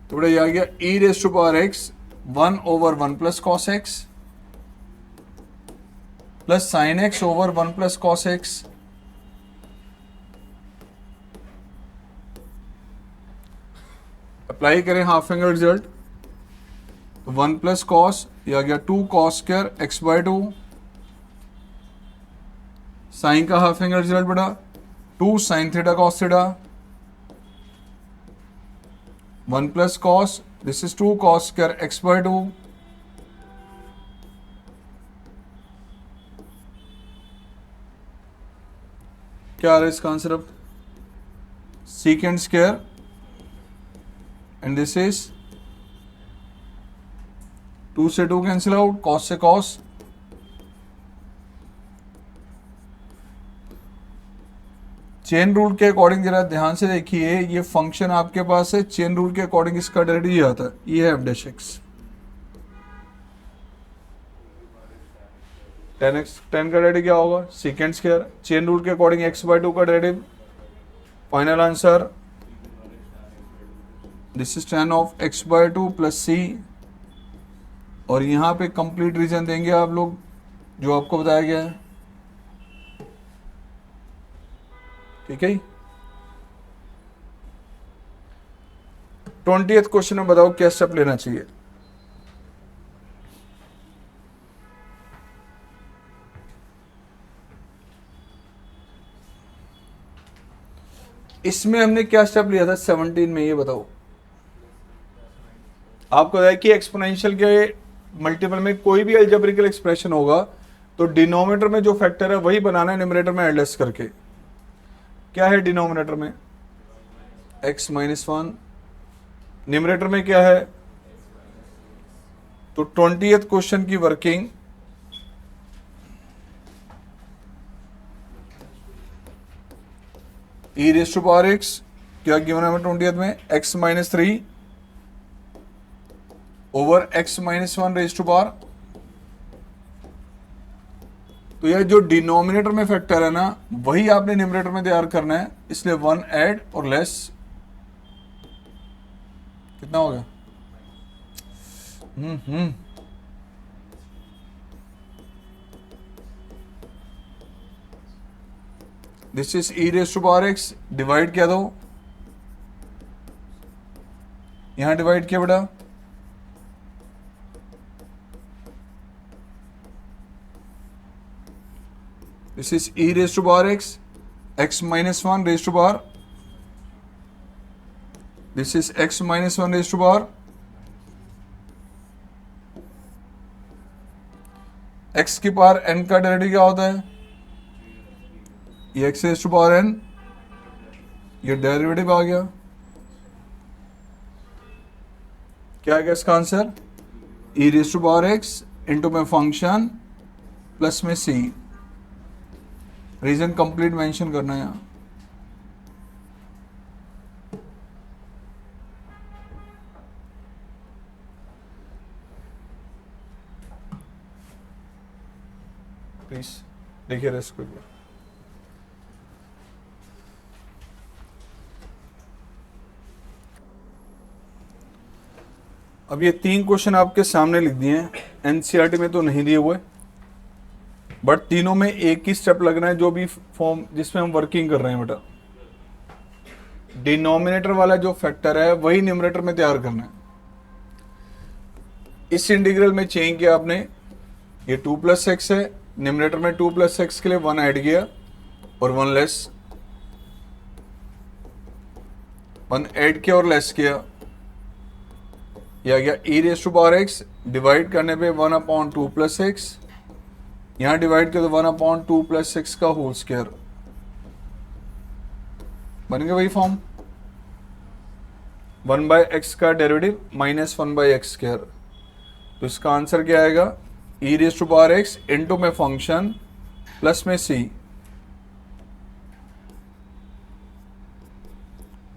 तो बड़ा ये आ गया e raise to power x 1 over 1 plus cos x plus sine x over 1 plus cos x। Apply करें हाफ एंगल रिजल्ट, तो 1 plus cos ये आ गया 2 cos square x by 2। Sine का हाफ एंगल रिजल्ट बड़ा 2 sine theta cos theta. 1 plus cos, this is 2 cos square x by 2। क्या आ रहा है इसका आंसर अब, second square and this is 2 से 2 कैंसिल आउट, कॉस से कॉस। चेन रूल के अकॉर्डिंग जरा ध्यान से देखिए, ये फंक्शन आपके पास है, चेन रूल के अकॉर्डिंग इसका डेरिवेटिव ये आता है, ये है एफ डैश एक्स। 10 का डेरिवेटिव क्या होगा, सीकेंड स्क्वायर। चेन रूल के अकॉर्डिंग x बाय 2 का derivative. Final answer this is tan of x by 2 plus c। और यहां पे कंप्लीट रीजन देंगे आप लोग जो आपको बताया गया है, ठीक है। 20th क्वेश्चन में बताओ क्या स्टेप लेना चाहिए। इसमें हमने क्या स्टेप लिया था 17 में, ये बताओ। आपको पता है कि एक्सपोनेंशियल के मल्टीपल में कोई भी अलजेब्रिकल एक्सप्रेशन होगा तो डिनोमिनेटर में जो फैक्टर है वही बनाना है न्यूमरेटर में एडजस्ट करके। क्या है डिनोमिनेटर में, x माइनस 1। न्यूमरेटर में क्या है, तो 20th क्वेश्चन की working e raise to power x, क्या गिवन है 20th में, x minus 3 over x minus 1 raise to power. तो यह जो डिनोमिनेटर में फैक्टर है ना वही आपने न्यूमरेटर में तैयार करना है, इसलिए 1 ऐड और लेस कितना हो गया, this is e raise to power x, divide क्या दो, यहां डिवाइड किया बेटा, this is e raise to power x, x minus 1 raise to power, this is x minus 1 raise to power, x की पावर n का derivative क्या होता है, ये x raise to power n, ये डेरिवेटिव आ गया। क्या आ गया इसका answer, e raise to power x into में फंक्शन प्लस में c। रीजन कंप्लीट मेंशन करना है यहाँ। प्लीज देखिए रेस्ट को। अब ये 3 क्वेश्चन आपके सामने लिख दिए हैं, एनसीईआरटी में तो नहीं दिए हुए, बट तीनों में एक ही स्टेप लगना है जो भी फॉर्म जिसमें हम वर्किंग कर रहे हैं बेटा। डिनोमिनेटर वाला जो फैक्टर है वही न्यूमरेटर में तैयार करना है। इस इंटीग्रल में चेंज किया आपने, ये 2 प्लस एक्स है, न्यूमरेटर में 2 प्लस एक्स के लिए 1 ऐड किया और 1 लेस, 1 ऐड किया और लेस किया, यह आ गया e raise to power x, divide करने पे 1/2 प्लस एक्स, यहां डिवाइड कर दो 1/2 प्लस एक्स का होल स्क्वायर, बन गया वही फॉर्म। वन बाय एक्स का derivative minus one by x square, तो इसका आंसर क्या आएगा, e raise to power x into में फंक्शन प्लस में सी।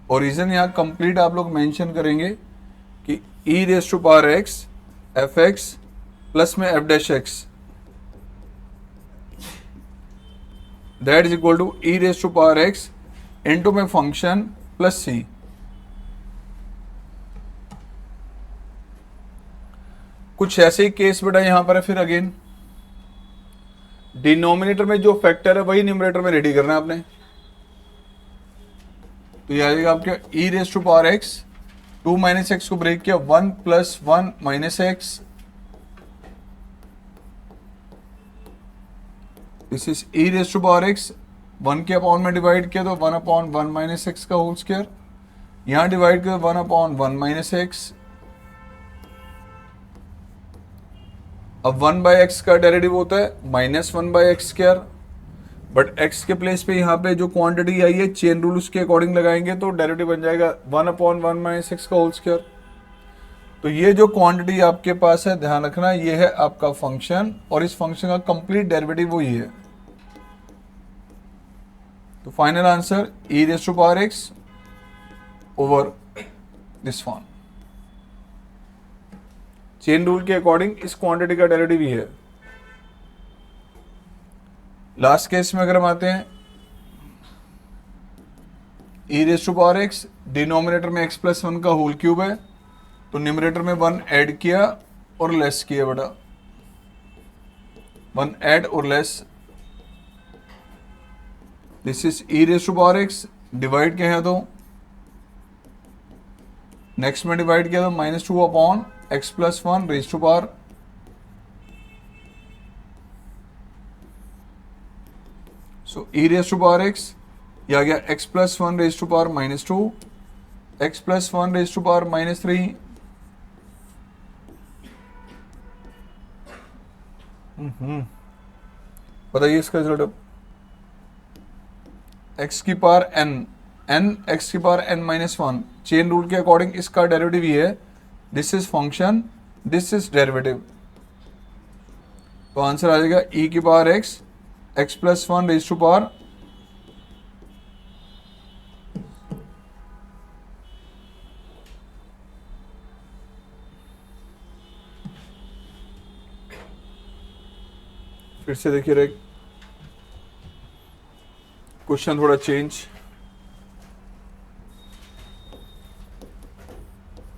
और रीजन यहाँ कंप्लीट आप लोग मेंशन करेंगे कि e raise to power x f x plus में f dash x that is equal to e raise to power x into में फंक्शन प्लस सी। कुछ ऐसे ही केस बेटा यहां पर है। फिर अगेन डिनोमिनेटर में जो फैक्टर है वही न्यूमरेटर में रेडी करना है आपने। तो ये आ जाएगा आपके e raise to power x, two minus x को ब्रेक किया, one plus one minus x, this is e raise to power x, one के अपॉन में डिवाइड किया तो one upon one minus x का होल स्क्वायर, यहां divide किया one upon one minus x. अब वन बाय एक्स का derivative होता है minus one by x square, but x के प्लेस पे यहाँ पे जो क्वांटिटी आई है चेन रूल उसके अकॉर्डिंग लगाएंगे तो डेरिवेटिव बन जाएगा one upon one minus x का होल स्क्वायर। तो ये जो क्वांटिटी आपके पास है ध्यान रखना, ये है आपका फंक्शन और इस फंक्शन का कंप्लीट डेरिवेटिव वो ये है। तो final answer e raise to power x over this one. Chain rule के अकॉर्डिंग इस क्वांटिटी का डेरिवेटिव ही है। लास्ट केस में अगर हम आते हैं, e raise to power x, denominator में एक्स प्लस वन का होल क्यूब है तो न्यूमरेटर में वन ऐड किया और लेस किया बेटा, वन ऐड और less, this is e raise to power x, divide किया है तो नेक्स्ट में डिवाइड किया तो minus two upon x plus one raise to power, so e raise to power x, ये आ गया x plus one raise to power minus two, x plus one raise to power minus three, बताइए इसका result. अब x की power n, n x की power N minus one, chain rule के according इसका डेरिवेटिव ये है, this is function, this is derivative, तो आंसर आ जाएगा ई की power x, x plus one raise to power फिर से देखिए रे क्वेश्चन थोड़ा चेंज,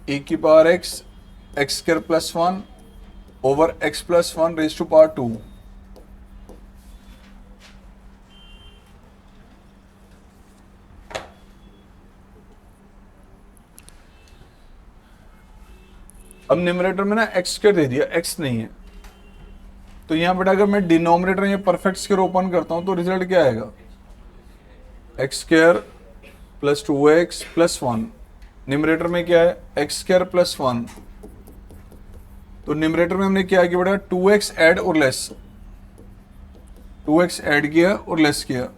ई की power x x square plus one over x plus one raise to power two, अब न्यूमरेटर में ना एक्स स्क्वायर दे दिया, एक्स नहीं है, तो यहां बेटा अगर मैं डिनोमिनेटर या परफेक्ट स्क्वायर ओपन करता हूं तो रिजल्ट क्या आएगा, x square plus two x plus one, numerator में क्या है एक्स स्क्वायर प्लस वन, तो न्यूमरेटर में हमने क्या किया बेटा टू एक्स ऐड और लेस, टू एक्स ऐड किया और लेस किया,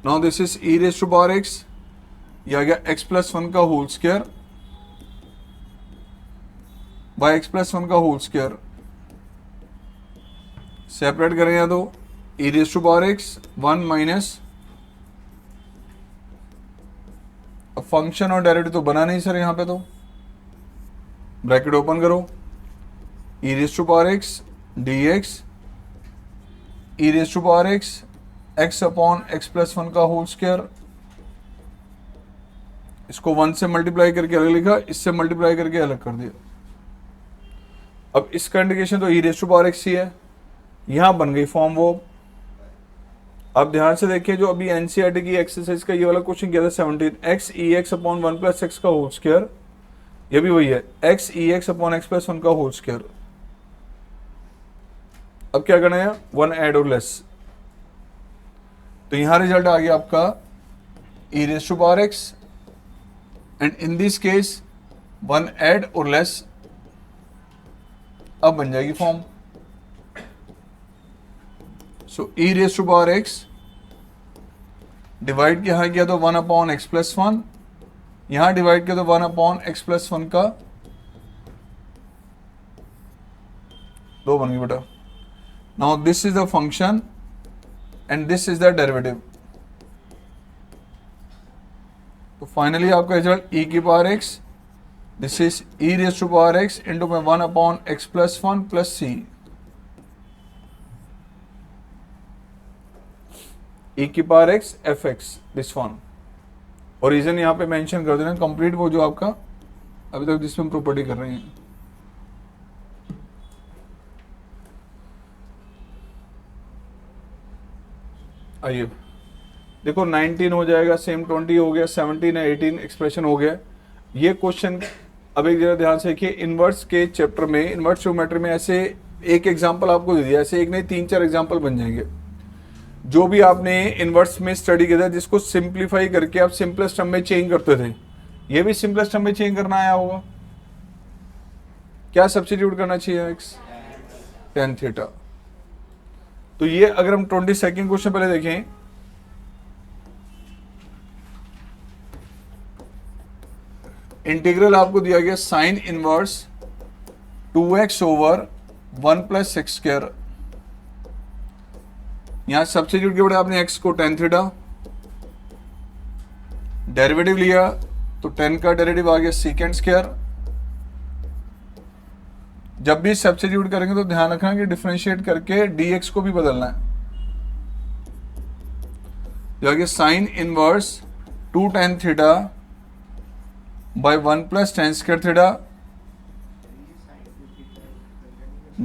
now this is e raise to power x, ये आ गया एक्स प्लस वन का whole square by x plus one का होल स्क्वायर, सेपरेट करें या तो e raise to power x one minus, अब फंक्शन और डेरिवेटिव तो बना नहीं सर यहां पे, तो ब्रैकेट ओपन करो, e raise to power x d x, e raise to power x x upon x plus one का होल स्क्वायर, इसको वन से मल्टीप्लाई करके अलग लिखा, इससे मल्टीप्लाई करके अलग कर दिया। अब इसका इंडिकेशन तो e raise to power x ही है, यहां बन गई फॉर्म वो। अब ध्यान से देखिए जो अभी एनसीईआरटी की एक्सरसाइज का ये वाला क्वेश्चन किया था 17, x e x upon one plus x का होल स्क्वायर, ये भी वही है x e x upon x plus one का होल स्क्वायर। अब क्या करना है, वन ऐड और लेस, तो यहां रिजल्ट आ गया आपका e raise to power x and in this case one add और लेस, अब बन जाएगी form, so e raise to power x divide यहाँ किया तो 1/x+1, यहाँ डिवाइड किया तो 1/x+1 का 2 बन गई बेटा। Now this is the function and this is the derivative. तो फाइनली आपका result e⁻x, this is e⁻x into में 1/x+1 plus c, e⁻x fx, this one. और रीजन यहाँ पे मेंशन कर देना कंप्लीट, वो जो आपका अभी तक जिसमें हम प्रॉपर्टी कर रहे हैं। आइए देखो 19 हो जाएगा, सेम 20 हो गया, 17 है, 18 एक्सप्रेशन हो गया। ये क्वेश्चन अब एक जरा ध्यान से देखिए, इनवर्स के चैप्टर में, इनवर्स ज्योमेट्री में ऐसे एक एग्जांपल आपको दे दिया, ऐसे एक नहीं 3-4 एग्जांपल बन जाएंगे जो भी आपने इनवर्स में स्टडी किया था, जिसको सिंप्लीफाई करके आप सिंपलेस्ट टर्म में चेंज करते थे। ये भी सिंपलेस्ट टर्म में चेंज करना आया होगा। क्या सब्स्टिट्यूट करना चाहिए एक्स, tan थीटा। तो ये अगर हम 22nd क्वेश्चन पहले देखें, इंटीग्रल आपको दिया गया sine inverse 2x over 1 + x²। यहां सब्स्टिट्यूट किया आपने x को tan थीटा, डेरिवेटिव लिया तो tan का डेरिवेटिव आ गया sec²। जब भी सब्स्टिट्यूट करेंगे तो ध्यान रखना कि डिफरेंशिएट करके dx को भी बदलना है। आ गया sine inverse 2 tan theta by 1 + tan² theta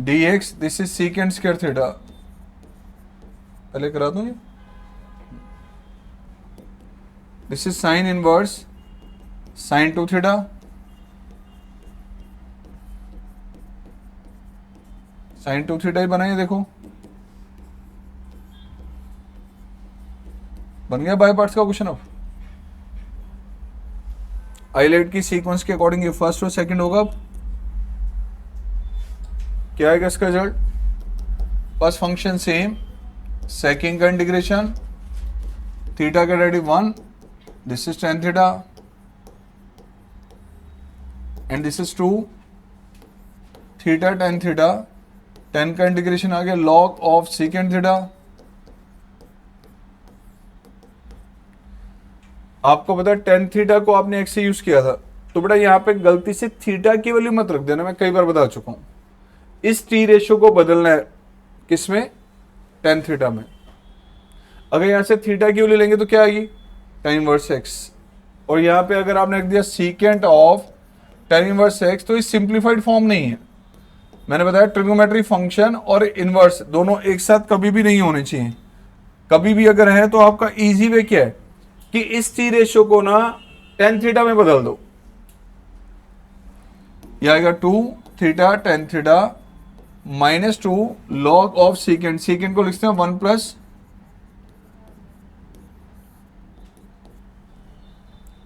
dx, this is sec² theta. पहले करा दूं ये, this is sine inverse sin 2 theta sin 2 theta ही बनाइए, देखो बन गया बाय पार्ट्स का क्वेश्चन। अब आइलेट की सीक्वेंस के अकॉर्डिंग ये फर्स्ट और सेकंड होगा। अब क्या आएगा इसका result, first function same, second का इंटीग्रेशन, थीटा का derivative 1, this is tan theta and this is 2 theta tan theta, tan का इंटीग्रेशन आ गया log ऑफ सेकंड थीटा। आपको पता है tan थीटा को आपने x से यूज किया था, तो बेटा यहाँ पे गलती से थीटा की वैल्यू मत रख देना, मैं कई बार बता चुका हूं। इस टी रेशियो को बदलना है, किसमें, tan थीटा में। अगर यहां से थीटा की वैल्यू लेंगे तो क्या आएगी, tan इनवर्स x, और यहां पे अगर आपने रख दिया secant of tan inverse x, तो ये सिंप्लीफाइड फॉर्म नहीं है। मैंने बताया ट्रिग्नोमेट्री फंक्शन और इनवर्स दोनों एक साथ कभी भी नहीं होने चाहिए। कभी भी अगर है तो आपका इजी वे क्या है कि इस टी रेशियो को ना tan थीटा में बदल दो। यह आएगा 2 theta tan theta -2 log of secant, secant को लिखते हैं 1 प्लस,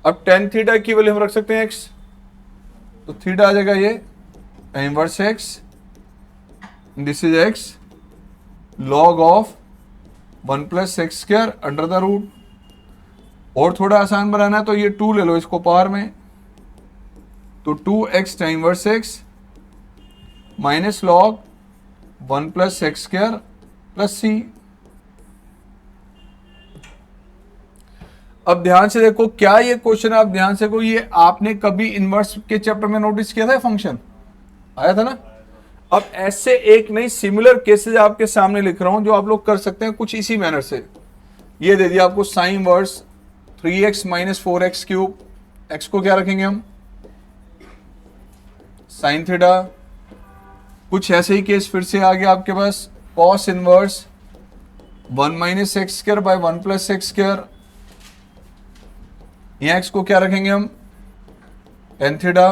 अब tan थीटा की वैल्यू हम रख सकते हैं x, तो थीटा आ जाएगा ये tan inverse x, this is x log of 1 + x² under the root. और थोड़ा आसान बनाना है तो ये 2 ले लो इसको पावर में, तो 2x tan inverse x minus log 1 + x² plus c। अब ध्यान से देखो, क्या ये क्वेश्चन आप ध्यान से देखो, ये आपने कभी इनवर्स के चैप्टर में नोटिस किया था, फंक्शन आया था ना। अब ऐसे एक नहीं सिमिलर केसेस आपके सामने लिख रहा हूं जो आप लोग कर सकते हैं कुछ इसी मैनर से। ये दे दिया आपको sine inverse 3x - 4x³, x को क्या रखेंगे हम, साइन थीटा। कुछ ऐसे ही केस फिर से आ गया आपके पास, cos inverse 1 - x² by 1 + x², यहां x को क्या रखेंगे हम, tan थीटा।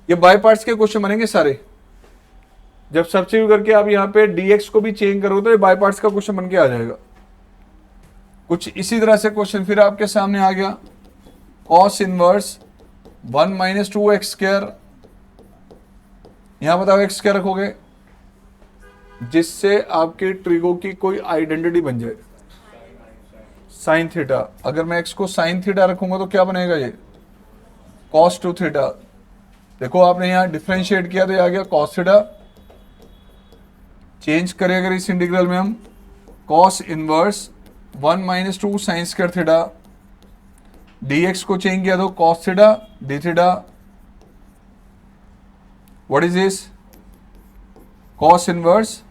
ये बाय पार्ट्स के क्वेश्चन बनेंगे सारे। जब सब्स्टिट्यूट करके आप यहाँ पे dx को भी चेंज करोगे तो ये बाय पार्ट्स का क्वेश्चन बन के आ जाएगा। कुछ इसी तरह से क्वेश्चन फिर आपके सामने आ गया, cos इनवर्स 1 - 2x², यहां बताओ x क्या रखोगे जिससे आपके ट्रिगो की कोई आइडेंटिटी बन जाए, साइन थीटा, अगर मैं x को साइन थीटा रखूंगा तो क्या बनेगा ये कॉस टू थीटा। देखो आपने यहाँ डिफ्रेंशिएट किया तो ये आ गया कॉस थीटा। चेंज करें अगर इस इंटीग्रल में हम cos inverse 1 minus 2 sign square theta, dx को चेंज किया तो cos theta D theta. What is this cos inverse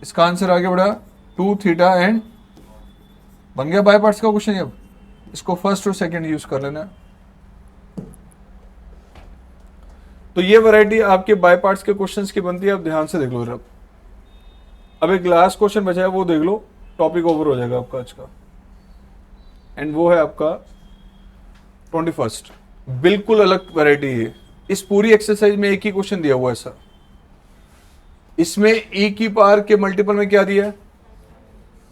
इसका आंसर आ गया बड़ा 2 थीटा एंड बन गया बाय पार्ट्स का क्वेश्चन। अब इसको फर्स्ट और सेकंड यूज कर लेना। तो ये वैरायटी आपके बाय पार्ट्स के क्वेश्चंस की बनती है। अब ध्यान से देख लो जरा, अब एक लास्ट क्वेश्चन बचा है वो देख लो, टॉपिक ओवर हो जाएगा आपका आज का। एंड वो है आपका 21st, बिल्कुल अलग वैरायटी है। इस पूरी एक्सरसाइज में एक ही क्वेश्चन दिया हुआ है सर। इसमें e की पावर के मल्टीपल में क्या दिया है,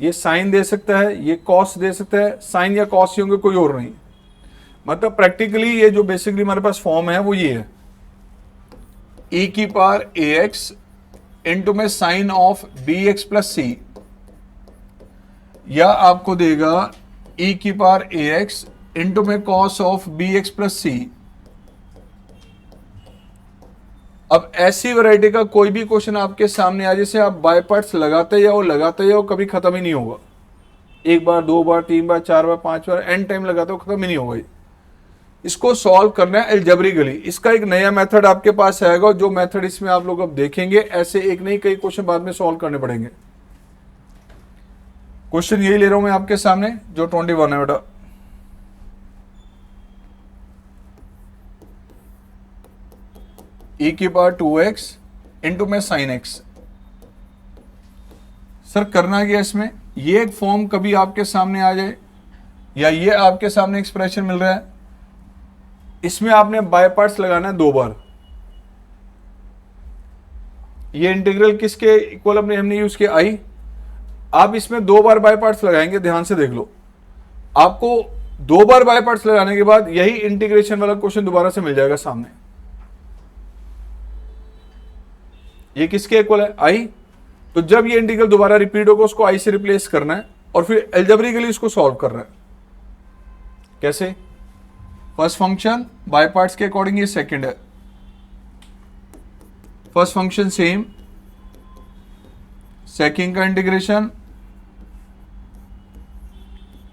ये साइन दे सकता है, ये कॉस दे सकता है, साइन या कॉस ही होंगे, कोई और नहीं। मतलब प्रैक्टिकली ये जो बेसिकली हमारे पास फॉर्म है वो ये है, e की पावर ax इंटू में sine of bx plus c, या आपको देगा e की पावर ax इंटू में cos of bx plus c। अब ऐसी वैरायटी का कोई भी क्वेश्चन आपके सामने आ जैसे आप बाय पार्ट्स लगाते जाओ कभी खत्म ही नहीं होगा। एक बार, दो बार, तीन बार, चार बार, पांच बार, एंड टाइम लगाते हो खत्म ही नहीं होगा। इसको सॉल्व करना है एल्जेब्रिकली। इसका एक नया मेथड आपके पास आएगा, जो मेथड इसमें आप लोग अब देखेंगे। ऐसे एक नहीं कई क्वेश्चन बाद में सॉल्व करने पड़ेंगे। क्वेश्चन यही ले रहा हूं मैं आपके सामने जो 21 है बेटा। e की पावर 2x इंटू में साइन x। सर करना क्या इसमें, ये एक फॉर्म कभी आपके सामने आ जाए या ये आपके सामने एक्सप्रेशन मिल रहा है, इसमें आपने बाय पार्ट्स लगाना है 2 बार। ये इंटीग्रल किसके इक्वल हमने यूज किया i। आप इसमें 2 बार बाय पार्ट्स लगाएंगे, ध्यान से देख लो। आपको 2 बार बाय पार्ट्स लगाने के बाद यही इंटीग्रेशन वाला क्वेश्चन दोबारा से मिल जाएगा सामने। ये किसके इक्वल है i। तो जब ये इंटीग्रल दोबारा रिपीट होगा उसको i से रिप्लेस करना है और फिर एल्जेब्रिकली इसको सॉल्व करना है। कैसे, फर्स्ट फंक्शन बाय पार्ट्स के अकॉर्डिंग, ये सेकंड है। फर्स्ट फंक्शन सेम, सेकंड का इंटीग्रेशन,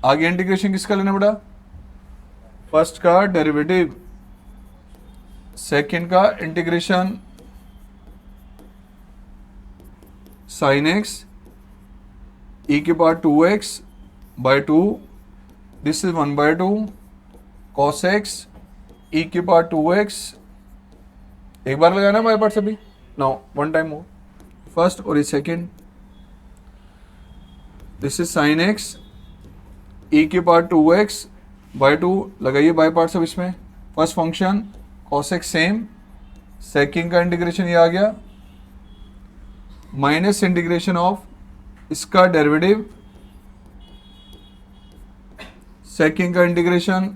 आगे इंटीग्रेशन किसका लेना पड़ा, फर्स्ट का डेरिवेटिव, सेकंड का इंटीग्रेशन साइन एक्स e की power 2x by 2, this is 1/2 cos x e की पावर 2x। एक बार लगाना बाय पार्ट्स अभी, now one time more, first और ये second. This is sine x e की पावर 2x बाय 2, लगाइए बाय पार्ट्स अब इसमें। First function cos x same, second का इंटीग्रेशन ये आ गया, माइनस इंटीग्रेशन ऑफ इसका डेरिवेटिव, सेकंड का इंटीग्रेशन,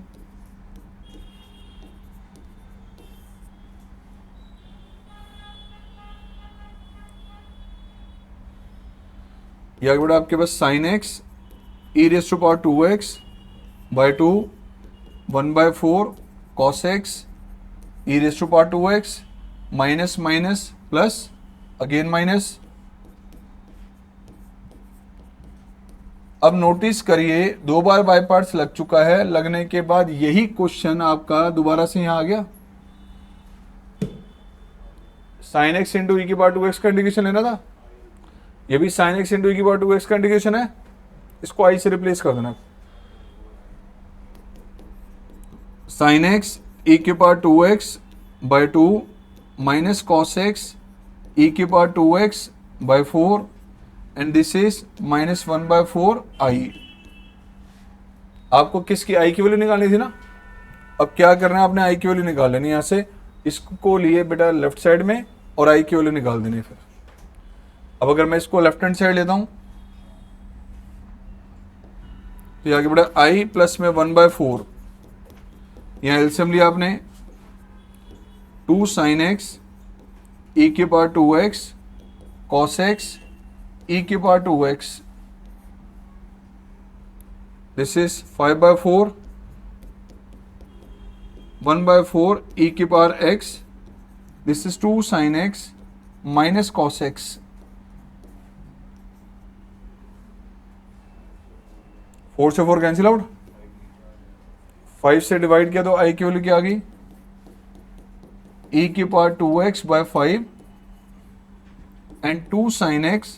या बेटा आपके पास sine x e raise to power 2x by 2, 1/4 cos x e raise to power 2x, minus minus plus, again minus. अब नोटिस करिए 2 बार बाय पार्ट्स लग चुका है, लगने के बाद यही क्वेश्चन आपका दोबारा से यहां आ गया। साइन एक्स इंटू ई की पावर 2x का इंटीग्रेशन लेना था, ये भी साइन एक्स इंटू ई की पावर 2x का इंटीग्रेशन है, इसको आई से रिप्लेस कर देना। साइन एक्स ई की power 2x by 2 minus cos x e की power 2x by 4 and this is minus 1/4 I. आपको किसकी आई की वैल्यू निकालनी थी ना। अब क्या करना है, आपने आई की वैल्यू निकाल लेनी यहां से, इसको लिए बेटा लेफ्ट साइड में और आई की वैल्यू निकाल देनी। फिर अब अगर मैं इसको लेफ्ट हैंड साइड लेता हूं तो ये आगे बेटा आई प्लस में 1/4, यहां एलसीएम लिया आपने 2 साइन एक्स ई की power 2x cos x e की power 2x, this is 5/4 1/4 e की power x, this is 2 sin x minus cos x। 4 से 4 कैंसिल आउट, 5 से डिवाइड किया तो i की वैल्यू क्या आ गई, e की power 2x/5 and 2 sin x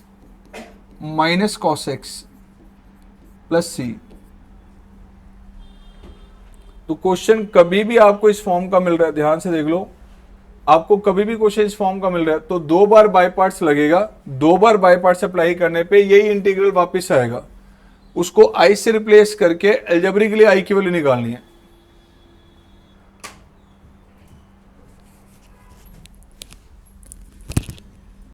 minus cos x plus c। तो क्वेश्चन कभी भी आपको इस फॉर्म का मिल रहा है, ध्यान से देख लो, आपको कभी भी क्वेश्चन इस फॉर्म का मिल रहा है तो 2 बार बाय पार्ट्स लगेगा, 2 बार बाय पार्ट्स अप्लाई करने पे यही इंटीग्रल वापस आएगा, उसको i से रिप्लेस करके अलजेब्रिकली i की वैल्यू निकालनी है।